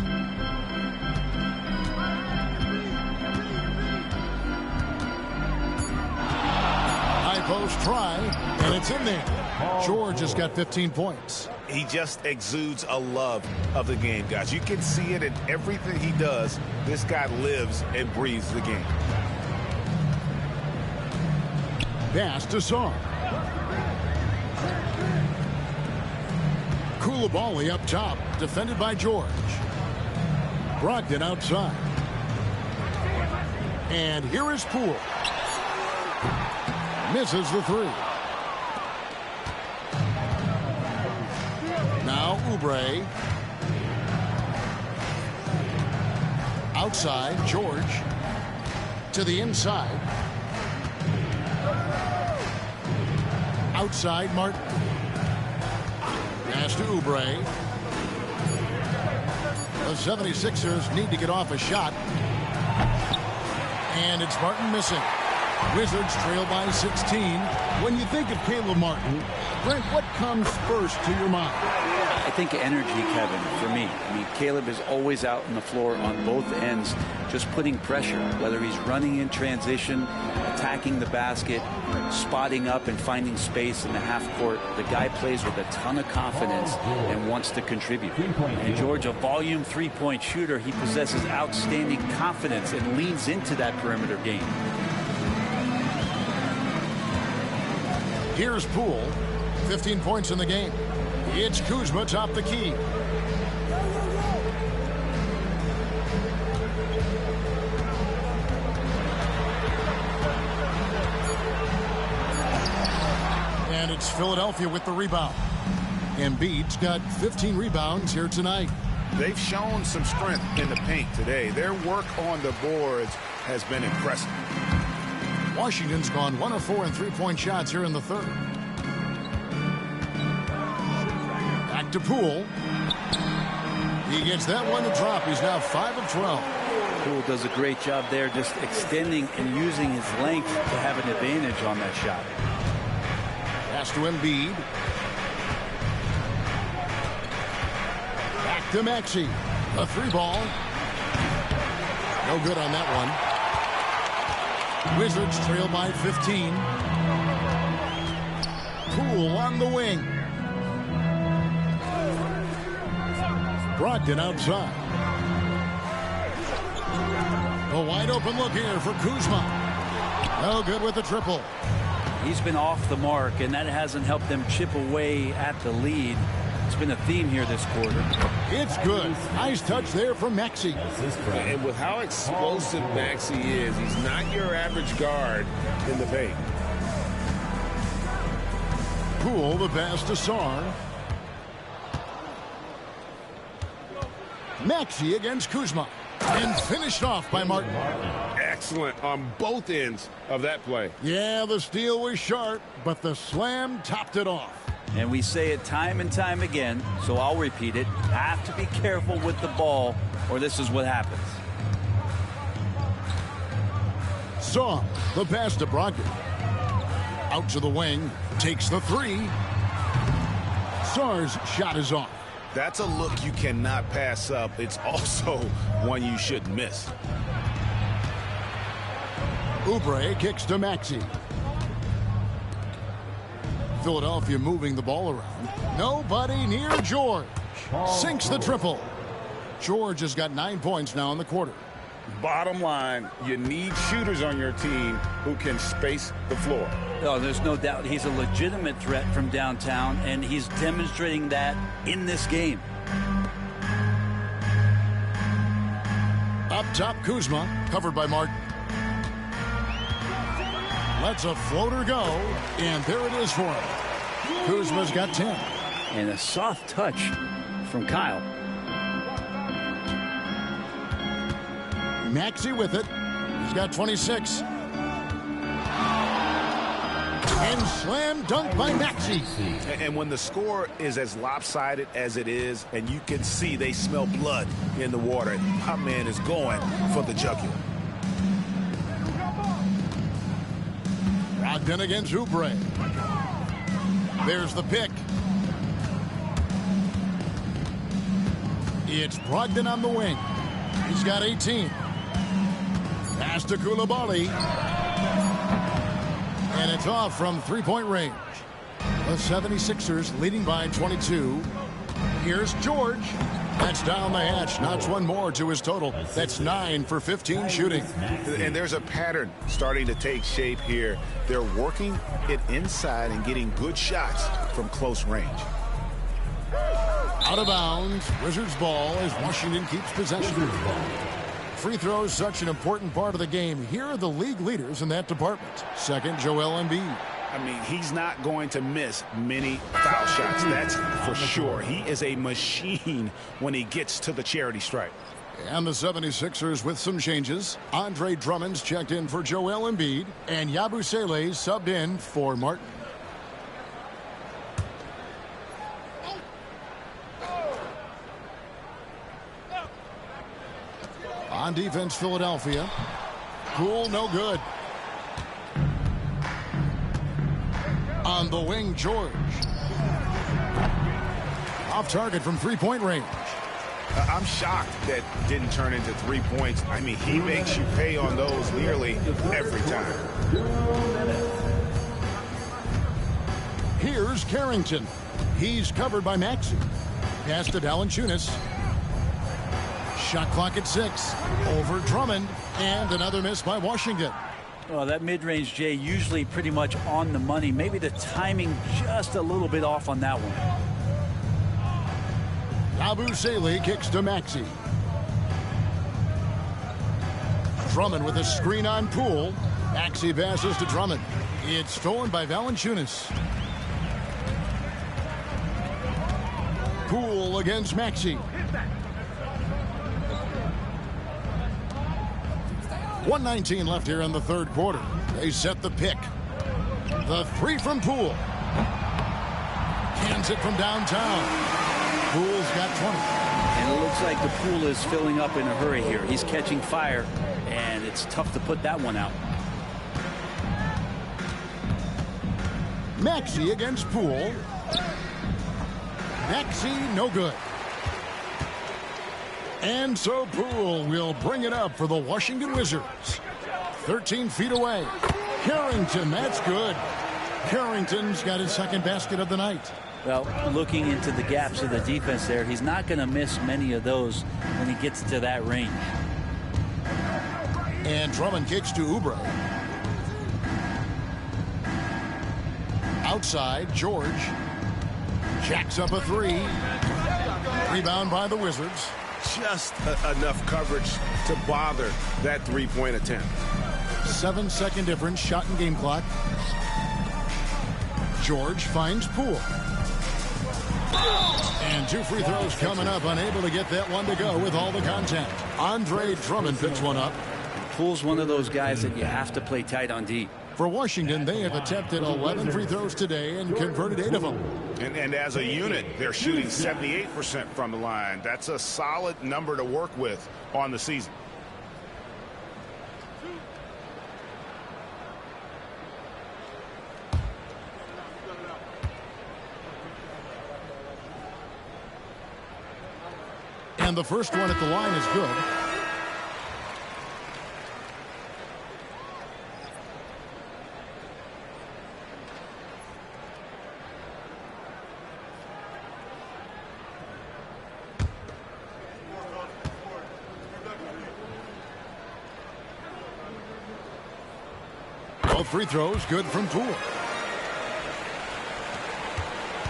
High post try, and it's in there. George has got 15 points. He just exudes a love of the game, guys. You can see it in everything he does. This guy lives and breathes the game. Pass to Song. Koulibaly up top, defended by George. Brogdon outside. And here is Poole. Misses the 3. Now Oubre. Outside, George. To the inside. Outside, Martin. Pass to Oubre. The 76ers need to get off a shot. And it's Martin missing. Wizards trail by 16. When you think of Caleb Martin, Brent, what comes first to your mind? I think energy, Kevin, for me. I mean, Caleb is always out on the floor on both ends, just putting pressure, whether he's running in transition, attacking the basket, spotting up and finding space in the half court. The guy plays with a ton of confidence and wants to contribute. And George, a volume three-point shooter, he possesses outstanding confidence and leans into that perimeter game. Here's Poole, 15 points in the game. It's Kuzma top the key. And it's Philadelphia with the rebound. Embiid's got 15 rebounds here tonight. They've shown some strength in the paint today. Their work on the boards has been impressive. Washington's gone 1 of 4 in three-point shots here in the third. Back to Poole. He gets that one to drop. He's now 5 of 12. Poole does a great job there, just extending and using his length to have an advantage on that shot. Pass to Embiid. Back to Maxey. A 3-ball. No good on that one. Wizards trail by 15. Poole on the wing. Brogdon outside. A wide open look here for Kuzma. No good with the triple. He's been off the mark, and that hasn't helped them chip away at the lead. It's been a theme here this quarter. It's good. Nice touch there from Maxey. And with how explosive Maxey is, he's not your average guard in the paint. Poole the pass to Sarr. Maxey against Kuzma. And finished off by Martin. Excellent on both ends of that play. Yeah, the steal was sharp, but the slam topped it off. And we say it time and time again, so I'll repeat it. Have to be careful with the ball, or this is what happens. Sarr, the pass to Brogdon. Out to the wing, takes the 3. Sarr's shot is off. That's a look you cannot pass up. It's also one you shouldn't miss. Oubre kicks to Maxey. Philadelphia moving the ball around. Nobody near George. Sinks the triple. George has got 9 points now in the quarter. Bottom line, you need shooters on your team who can space the floor. Oh, there's no doubt he's a legitimate threat from downtown, and he's demonstrating that in this game. Up top, Kuzma, covered by Martin. Lets a floater go, and there it is for him. Kuzma's got 10. And a soft touch from Kyle. Maxey with it. He's got 26. And slam dunk by Maxey. And when the score is as lopsided as it is, and you can see they smell blood in the water, my man is going for the jugular. Brogdon against Oubre. There's the pick. It's Brogdon on the wing. He's got 18. Pass to Koulibaly. And it's off from three-point range. The 76ers leading by 22. Here's George. That's down the hatch. Notch one more to his total. That's 9 for 15 shooting. And there's a pattern starting to take shape here. They're working it inside and getting good shots from close range. Out of bounds. Wizards ball as Washington keeps possession. Free throws such an important part of the game. Here are the league leaders in that department. Second, Joel Embiid. I mean, he's not going to miss many foul shots. That's for sure. He is a machine when he gets to the charity stripe. And the 76ers with some changes. Andre Drummond's checked in for Joel Embiid. And Yabusele subbed in for Martin. On defense, Philadelphia. Poole, no good. On the wing, George. Off target from three-point range. I'm shocked that didn't turn into 3 points. I mean, he makes you pay on those nearly every time. Here's Carrington. He's covered by Maxey. Pass to Valanciunas. Shot clock at 6. Over Drummond. And another miss by Washington. Well, that mid-range, Jay, usually pretty much on the money. Maybe the timing just a little bit off on that one. Yabusele kicks to Maxey. Drummond with a screen on Poole. Maxey passes to Drummond. It's stolen by Valanciunas. Poole against Maxey. 1:19 left here in the third quarter. They set the pick. The three from Poole. Cans it from downtown. Poole's got 20. And it looks like the Poole is filling up in a hurry here. He's catching fire, and it's tough to put that one out. Maxey against Poole. Maxey, no good. And so Poole will bring it up for the Washington Wizards. 13 feet away. Carrington, that's good. Carrington's got his second basket of the night. Well, looking into the gaps of the defense there, he's not going to miss many of those when he gets to that range. And Drummond kicks to Oubre. Outside, George jacks up a three. Rebound by the Wizards. Just enough coverage to bother that three-point attempt. 7-second difference, shot and game clock. George finds Poole. And 2 free throws coming up, unable to get that one to go with all the contact. Andre Drummond picks one up. Poole's one of those guys that you have to play tight on D. For Washington, they have attempted 11 free throws today and converted 8 of them. And as a unit, they're shooting 78% from the line. That's a solid number to work with on the season. And the first one at the line is good. Both free throws good from Poole.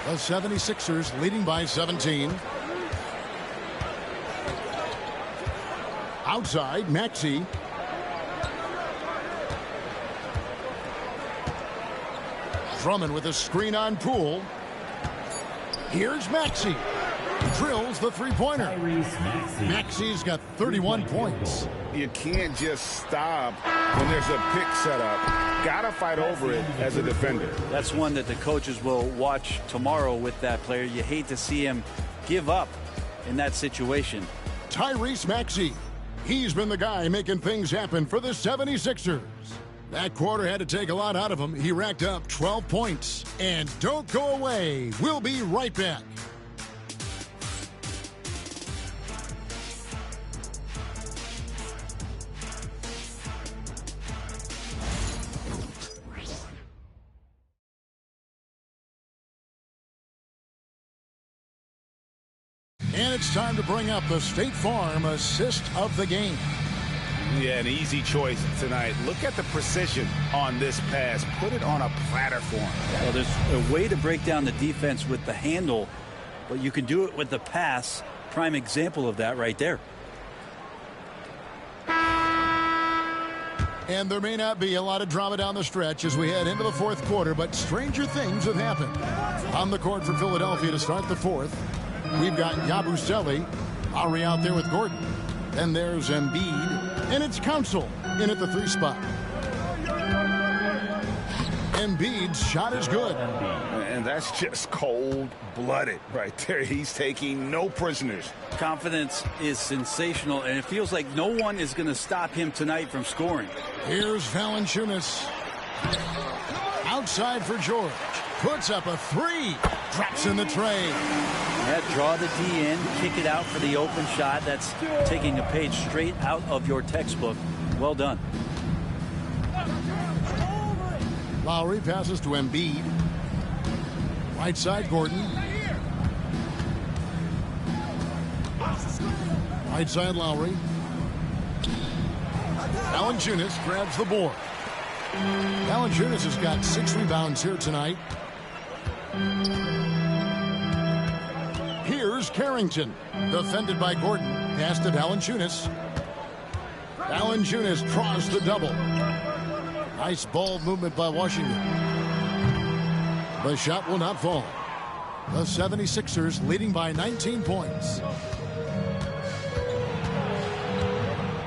The 76ers leading by 17. Outside, Maxey. Drummond with a screen on Poole. Here's Maxey. Drills the three-pointer. Maxey's got 31 points. You can't just stop when there's a pick set up. Gotta fight over it as a defender. That's one that the coaches will watch tomorrow with that player. You hate to see him give up in that situation. Tyrese Maxey. He's been the guy making things happen for the 76ers. That quarter had to take a lot out of him. He racked up 12 points. And don't go away. We'll be right back. And it's time to bring up the State Farm assist of the game. Yeah, an easy choice tonight. Look at the precision on this pass. Put it on a platter for him. Well, there's a way to break down the defense with the handle, but you can do it with the pass. Prime example of that right there. And there may not be a lot of drama down the stretch as we head into the fourth quarter, but stranger things have happened. On the court for Philadelphia to start the fourth, we've got Yabusele, Ari out there with Gordon. Then there's Embiid, and it's Council in at the 3 spot. Embiid's shot is good. And that's just cold-blooded right there. He's taking no prisoners. Confidence is sensational, and it feels like no one is going to stop him tonight from scoring. Here's Valanciunas. Outside for George. Puts up a 3. Drops in the tray. Yeah, draw the D in, kick it out for the open shot. That's taking a page straight out of your textbook. Well done. Lowry passes to Embiid. Right side, Gordon. Right side, Lowry. Valanciunas grabs the board. Valanciunas has got 6 rebounds here tonight. Here's Carrington, defended by Gordon. Pass to Valanciunas. Valanciunas draws the double. Nice ball movement by Washington. The shot will not fall. The 76ers leading by 19 points.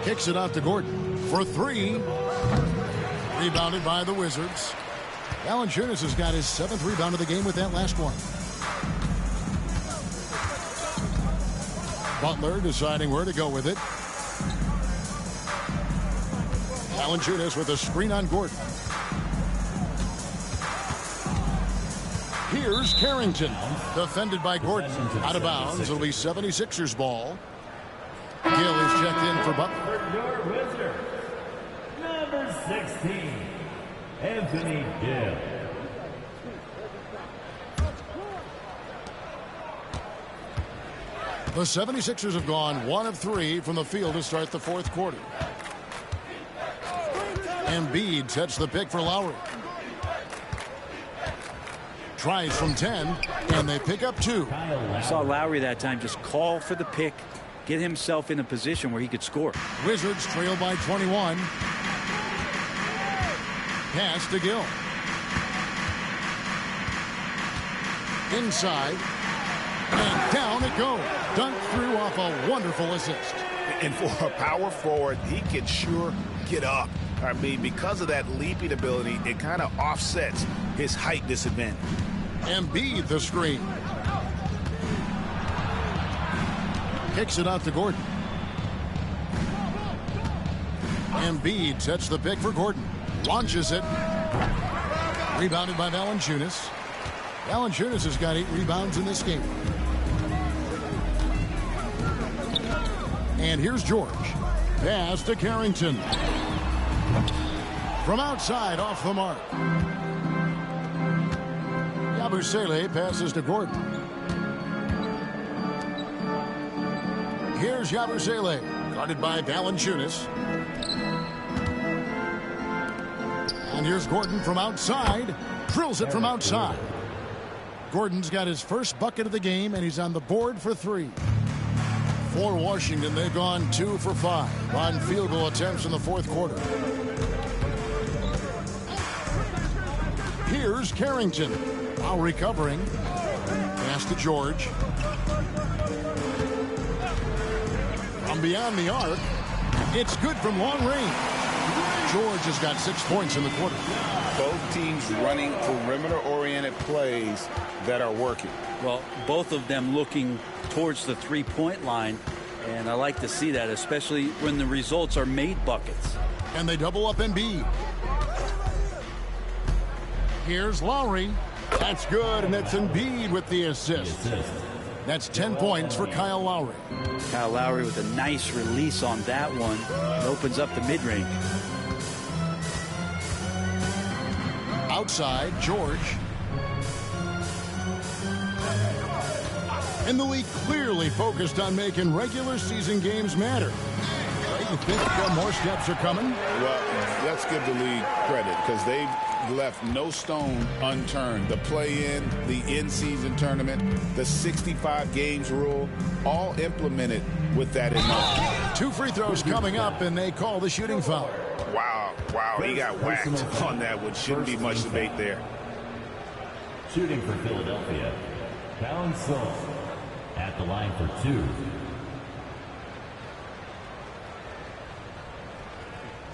Kicks it out to Gordon for 3. Rebounded by the Wizards. Valanciunas has got his 7th rebound of the game with that last one. Butler deciding where to go with it. Valanciunas with a screen on Gordon. Here's Carrington, defended by Gordon. Out of bounds, it'll be 76ers ball. Gill is checked in for Butler. For your Wizards, number 16, Anthony Gill. The 76ers have gone 1 of 3 from the field to start the fourth quarter. Embiid sets the pick for Lowry. Tries from 10, and they pick up 2. I saw Lowry that time just call for the pick, get himself in a position where he could score. Wizards trail by 21. Pass to Gill. Inside. And down it goes. Dunked through off a wonderful assist. And for a power forward, he can sure get up. I mean, because of that leaping ability, it kind of offsets his height disadvantage. Embiid the screen. Kicks it out to Gordon. Embiid sets the pick for Gordon. Launches it. Rebounded by Valanciunas. Valanciunas has got 8 rebounds in this game. And here's George. Pass to Carrington. From outside, off the mark. Yabusele passes to Gordon. Here's Yabusele, guarded by Valanciunas. And here's Gordon from outside. Drills it from outside. Gordon's got his first bucket of the game, and he's on the board for 3. For Washington, they've gone 2 for 5 on field goal attempts in the fourth quarter. Here's Carrington. Now recovering. Pass to George. From beyond the arc. It's good from long range. George has got 6 points in the quarter. Both teams running perimeter-oriented plays that are working. Well, both of them looking towards the three-point line, and I like to see that, especially when the results are made buckets. And they double up Embiid. Here's Lowry. That's good, and it's Embiid with the assist. That's 10 points for Kyle Lowry. Kyle Lowry with a nice release on that one. It opens up the mid-range. Outside, George. And the league clearly focused on making regular season games matter. You think more steps are coming? Well, let's give the league credit because they've left no stone unturned. The play-in, the in-season tournament, the 65 games rule, all implemented with that in mind. 2 free throws coming up, and they call the shooting foul. Wow, he got whacked on that one. Shouldn't be much debate there. Shooting for Philadelphia, Council at the line for 2.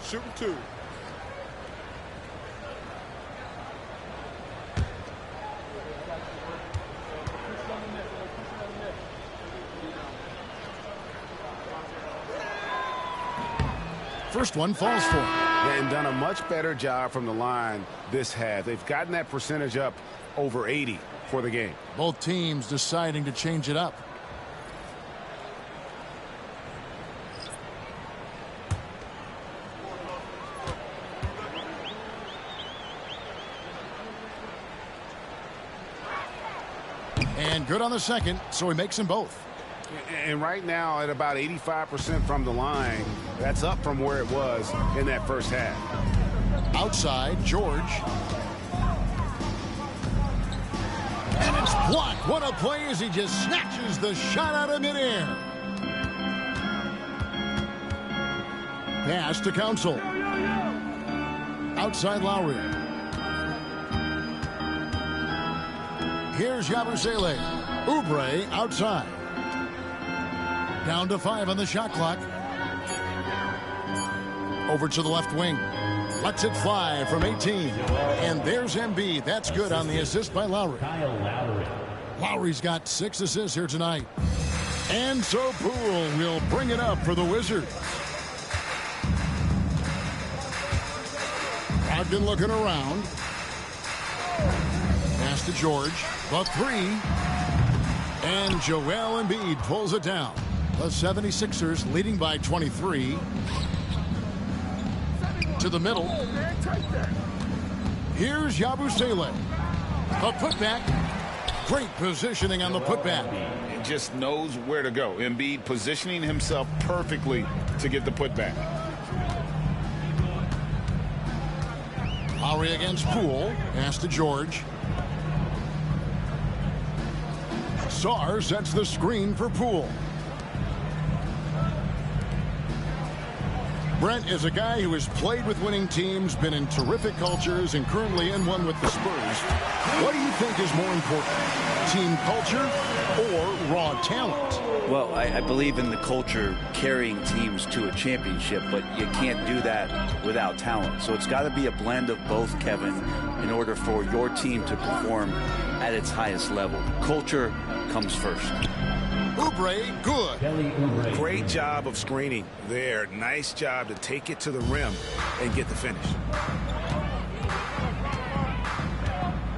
Shooting 2. First one falls for him. And done a much better job from the line this half. They've gotten that percentage up over 80 for the game. Both teams deciding to change it up. And good on the second, so he makes them both. And right now at about 85% from the line, that's up from where it was in that first half. Outside, George. And it's blocked. What a play as he just snatches the shot out of midair. Pass to Council. Outside Lowry. Here's Yabusele. Oubre outside. Down to 5 on the shot clock. Over to the left wing. Lets it fly from 18. And there's Embiid. That's good on the assist by Lowry. Kyle Lowry. Lowry's got 6 assists here tonight. And so Poole will bring it up for the Wizards. Brogdon looking around. Pass to George. The 3. And Joel Embiid pulls it down. The 76ers leading by 23. To the middle. Here's Yabusele. The putback. Great positioning on the putback. He just knows where to go. Embiid positioning himself perfectly to get the putback. Lowry against Poole. Pass to George. Sarr sets the screen for Poole. Brent is a guy who has played with winning teams, been in terrific cultures, and currently in one with the Spurs. What do you think is more important, team culture or raw talent? Well, I believe in the culture carrying teams to a championship, but you can't do that without talent. So it's got to be a blend of both, Kevin, in order for your team to perform at its highest level. Culture comes first. Oubre, good. Great job of screening there. Nice job to take it to the rim and get the finish.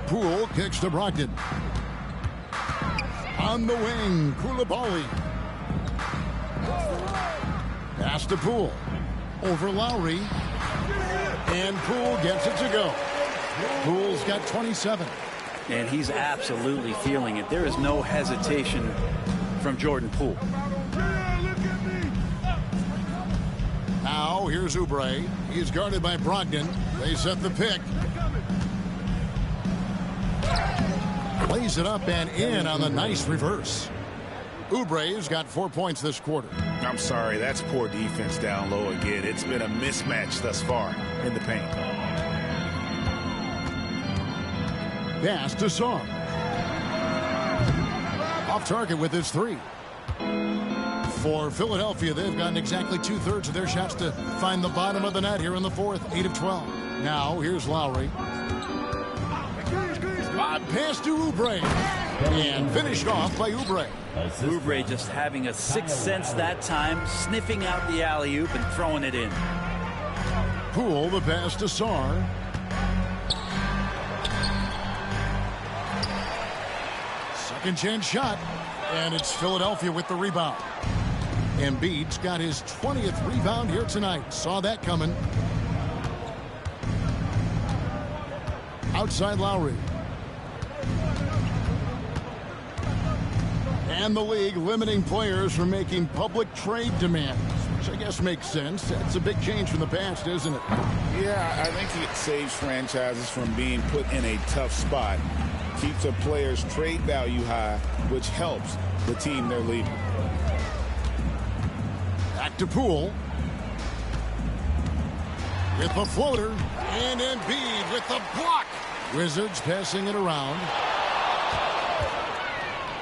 Poole kicks to Brogdon. On the wing, Koulibaly. Pass to Poole. Over Lowry. And Poole gets it to go. Poole's got 27. And he's absolutely feeling it. There is no hesitation from Jordan Poole. Now, here's Oubre. He's guarded by Brogdon. They set the pick. Plays it up and in on the nice reverse. Oubre's got 4 points this quarter. I'm sorry, that's poor defense down low again. It's been a mismatch thus far in the paint. Pass to Sarr. Off target with his three. For Philadelphia, they've gotten exactly 2/3 of their shots to find the bottom of the net here in the fourth, 8 of 12. Now, here's Lowry. Pass to Oubre. And finished off by Oubre. Oubre just having a sixth sense that time, sniffing out the alley-oop and throwing it in. Poole, the pass to Sarr. Second chance shot. And it's Philadelphia with the rebound. Embiid's got his 20th rebound here tonight. Saw that coming. Outside Lowry. And the league limiting players from making public trade demands, which I guess makes sense. That's a big change from the past, isn't it? Yeah, I think it saves franchises from being put in a tough spot. Keeps a player's trade value high, which helps the team they're leading. Back to Poole. With the floater. And Embiid with the block. Wizards passing it around.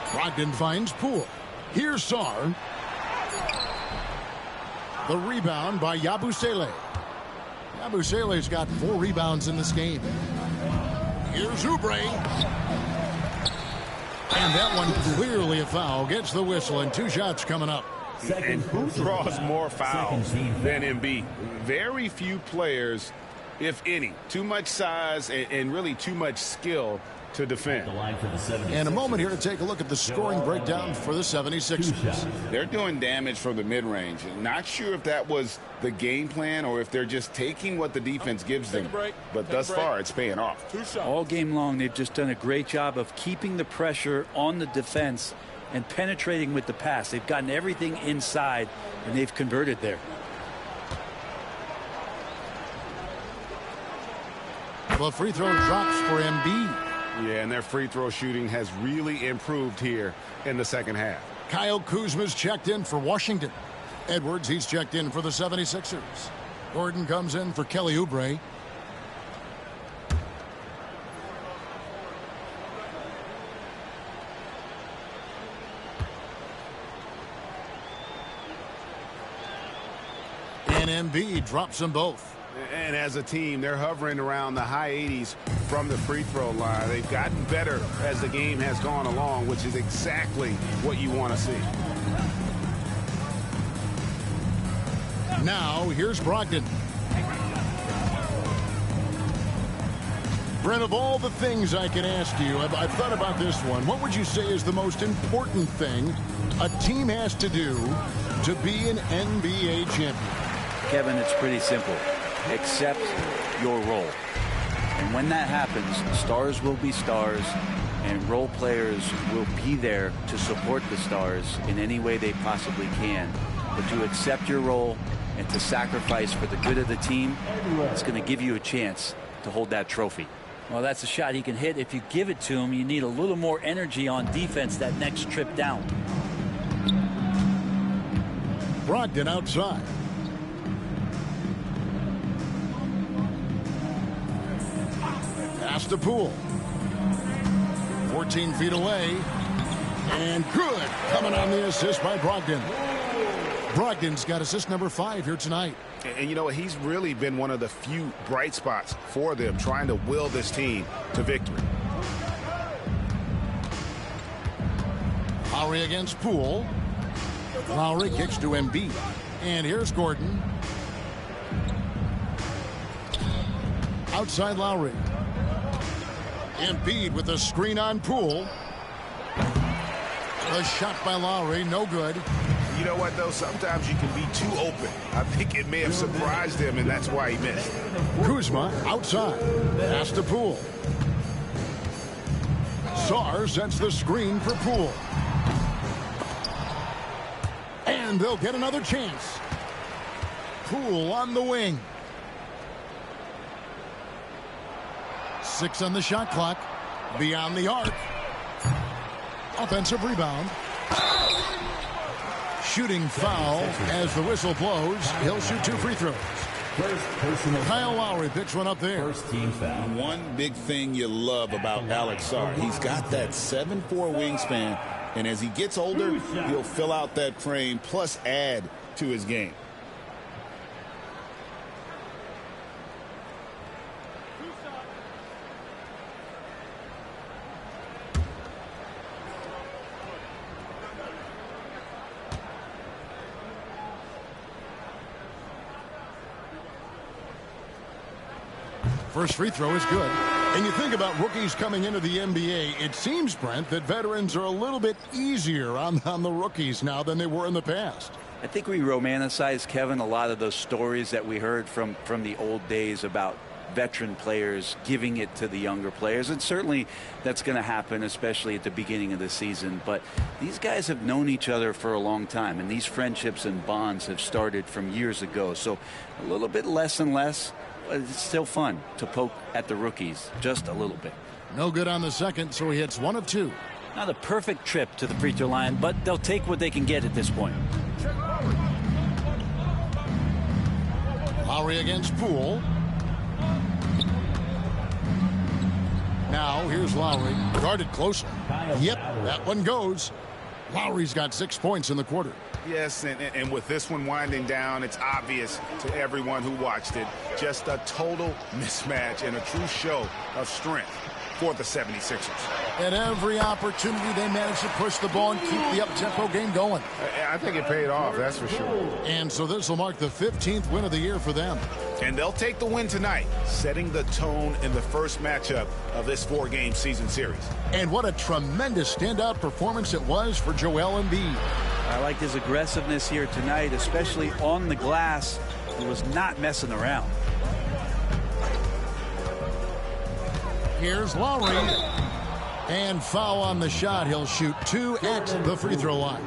Brogdon finds Poole. Here's Sarr. The rebound by Yabusele. Yabusele's got 4 rebounds in this game. Here's Oubre. And that one clearly a foul. Gets the whistle and 2 shots coming up. And who draws more fouls than Embiid? Very few players, if any. Too much size and really too much skill to defend. And a moment here to take a look at the scoring breakdown for the 76ers. They're doing damage from the mid-range. Not sure if that was the game plan or if they're just taking what the defense gives them. But thus far, it's paying off. All game long, they've just done a great job of keeping the pressure on the defense and penetrating with the pass. They've gotten everything inside, and they've converted there. The free throw drops for Embiid. Yeah, and their free throw shooting has really improved here in the second half. Kyle Kuzma's checked in for Washington. Edwards, he's checked in for the 76ers. Gordon comes in for Kelly Oubre. And Embiid drops them both. And as a team, they're hovering around the high 80s from the free throw line. They've gotten better as the game has gone along, which is exactly what you want to see. Now, here's Brogdon. Brent, of all the things I can ask you, I've thought about this one. What would you say is the most important thing a team has to do to be an NBA champion? Kevin, it's pretty simple. Accept your role. And when that happens, stars will be stars, and role players will be there to support the stars in any way they possibly can. But to accept your role and to sacrifice for the good of the team, it's going to give you a chance to hold that trophy. Well, that's a shot he can hit. If you give it to him, you need a little more energy on defense that next trip down. Brogdon outside. Pass to Poole. 14 feet away. And good. Coming on the assist by Brogdon. Brogdon's got assist number 5 here tonight. And you know, he's really been one of the few bright spots for them, trying to will this team to victory. Lowry against Poole. Lowry kicks to Embiid. And here's Gordon. Outside Lowry. Embiid with the screen on Poole. A shot by Lowry, no good. You know what, though? Sometimes you can be too open. I think it may have surprised him, and that's why he missed. Kuzma outside. Pass to Poole. Sarr sets the screen for Poole. And they'll get another chance. Poole on the wing. 6 on the shot clock. Beyond the arc. Offensive rebound. Shooting foul as the whistle blows. He'll shoot 2 free throws. Kyle Lowry picks one up there. First team foul. One big thing you love about Alex Sarr, he's got that 7'4" wingspan, and as he gets older, he'll fill out that frame plus add to his game. First free throw is good. And you think about rookies coming into the NBA, it seems, Brent, that veterans are a little bit easier on the rookies now than they were in the past. I think we romanticize, Kevin, a lot of those stories that we heard from the old days about veteran players giving it to the younger players. And certainly that's going to happen, especially at the beginning of the season. But these guys have known each other for a long time, and these friendships and bonds have started from years ago. So a little bit less and less. It's still fun to poke at the rookies, just a little bit. No good on the second, so he hits 1 of 2. Not a perfect trip to the free throw line, but they'll take what they can get at this point. Lowry against Poole. Now here's Lowry, guarded closely. Yep, that one goes. Lowry's got 6 points in the quarter. Yes, and with this one winding down, it's obvious to everyone who watched it. Just a total mismatch and a true show of strength for the 76ers. At every opportunity, they managed to push the ball and keep the up-tempo game going. I think it paid off, that's for sure. And so this will mark the 15th win of the year for them. And they'll take the win tonight, setting the tone in the first matchup of this 4-game season series. And what a tremendous standout performance it was for Joel Embiid. I liked his aggressiveness here tonight, especially on the glass. He was not messing around. Here's Lowry. And foul on the shot. He'll shoot 2 at the free throw line.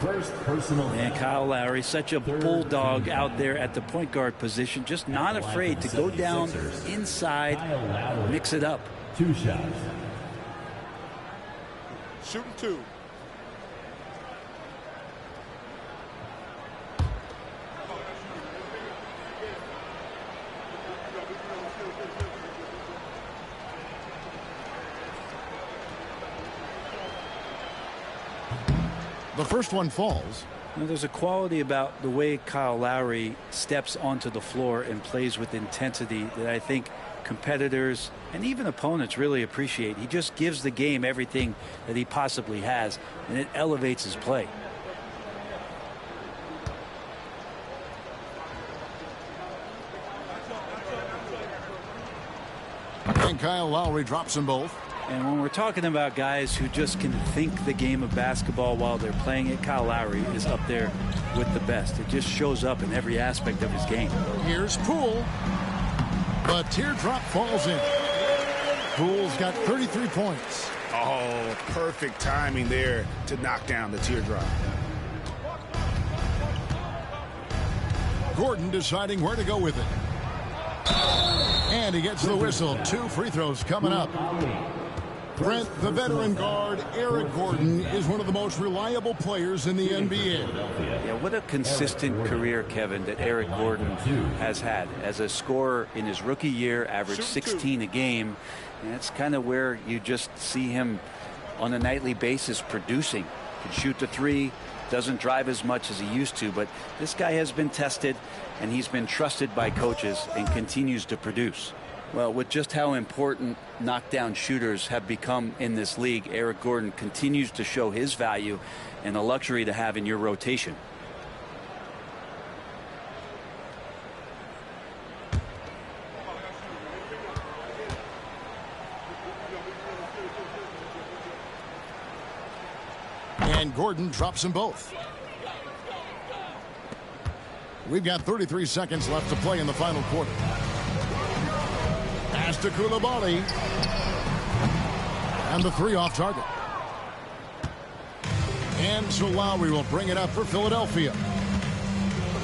First personal. And Kyle Lowry, such a bulldog out there at the point guard position, just not afraid to go down inside, mix it up. 2 shots. Shooting 2. The first one falls. You know, there's a quality about the way Kyle Lowry steps onto the floor and plays with intensity that I think competitors and even opponents really appreciate. He just gives the game everything that he possibly has, and it elevates his play. And Kyle Lowry drops them both. And when we're talking about guys who just can think the game of basketball while they're playing it, Kyle Lowry is up there with the best. It just shows up in every aspect of his game. Here's Poole. The teardrop falls in. Poole's got 33 points. Oh, perfect timing there to knock down the teardrop. Gordon deciding where to go with it. And he gets the whistle. 2 free throws coming up. Brent, the veteran guard, Eric Gordon, is one of the most reliable players in the NBA. Yeah, what a consistent career, Kevin, that Eric Gordon has had. As a scorer in his rookie year, averaged 16 a game. And that's kind of where you just see him on a nightly basis producing. Can shoot the 3, doesn't drive as much as he used to, but this guy has been tested, and he's been trusted by coaches and continues to produce. Well, with just how important knockdown shooters have become in this league, Eric Gordon continues to show his value and a luxury to have in your rotation. And Gordon drops them both. We've got 33 seconds left to play in the final quarter. Pass to Coulibaly. And the 3 off target. And so Lowry will bring it up for Philadelphia.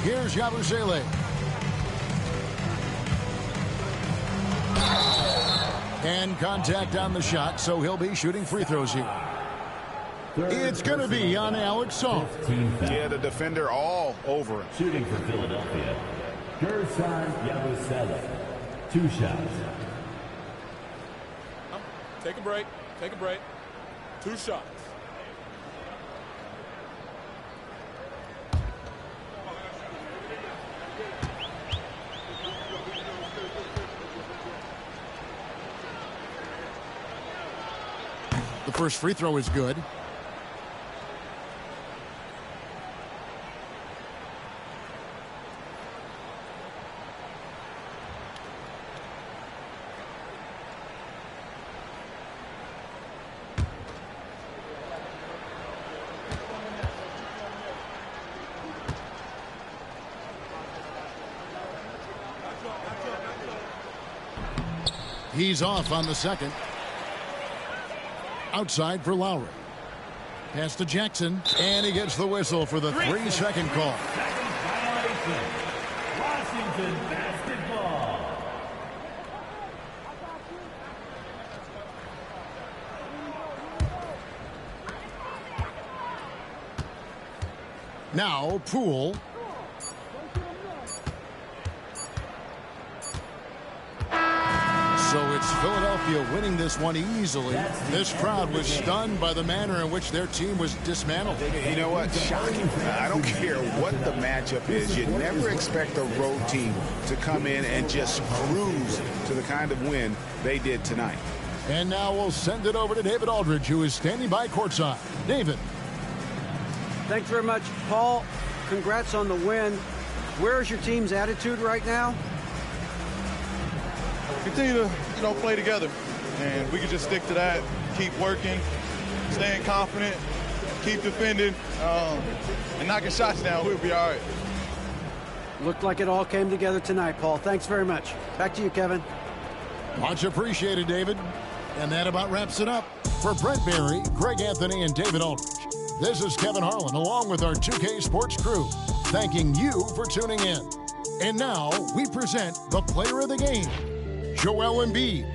Here's Yabusele. And contact on the shot, so he'll be shooting free throws here. It's going to be on Alex Song. Yeah, the defender all over him. Shooting for Philadelphia, Gerson Yabusele. 2 shots. Take a break. Take a break. 2 shots. The first free throw is good. He's off on the second. Outside for Lowry. Pass to Jackson, and he gets the whistle for the 3-second call. Second violation. Washington basketball. Now Poole. So it's Philadelphia winning this one easily. This crowd was stunned by the manner in which their team was dismantled. You know what? Shocking. I don't care what the matchup is. You never expect a road team to come in and just cruise to the kind of win they did tonight. And now we'll send it over to David Aldridge, who is standing by courtside. David. Thanks very much, Paul. Congrats on the win. Where is your team's attitude right now? Continue to, play together, and we can just stick to that, keep working, staying confident, keep defending, and knocking shots down. We'll be all right. Looked like it all came together tonight, Paul. Thanks very much. Back to you, Kevin. Much appreciated, David. And that about wraps it up. For Brent Barry, Greg Anthony, and David Aldridge, this is Kevin Harlan, along with our 2K Sports crew, thanking you for tuning in. And now we present the player of the game, Joel Embiid.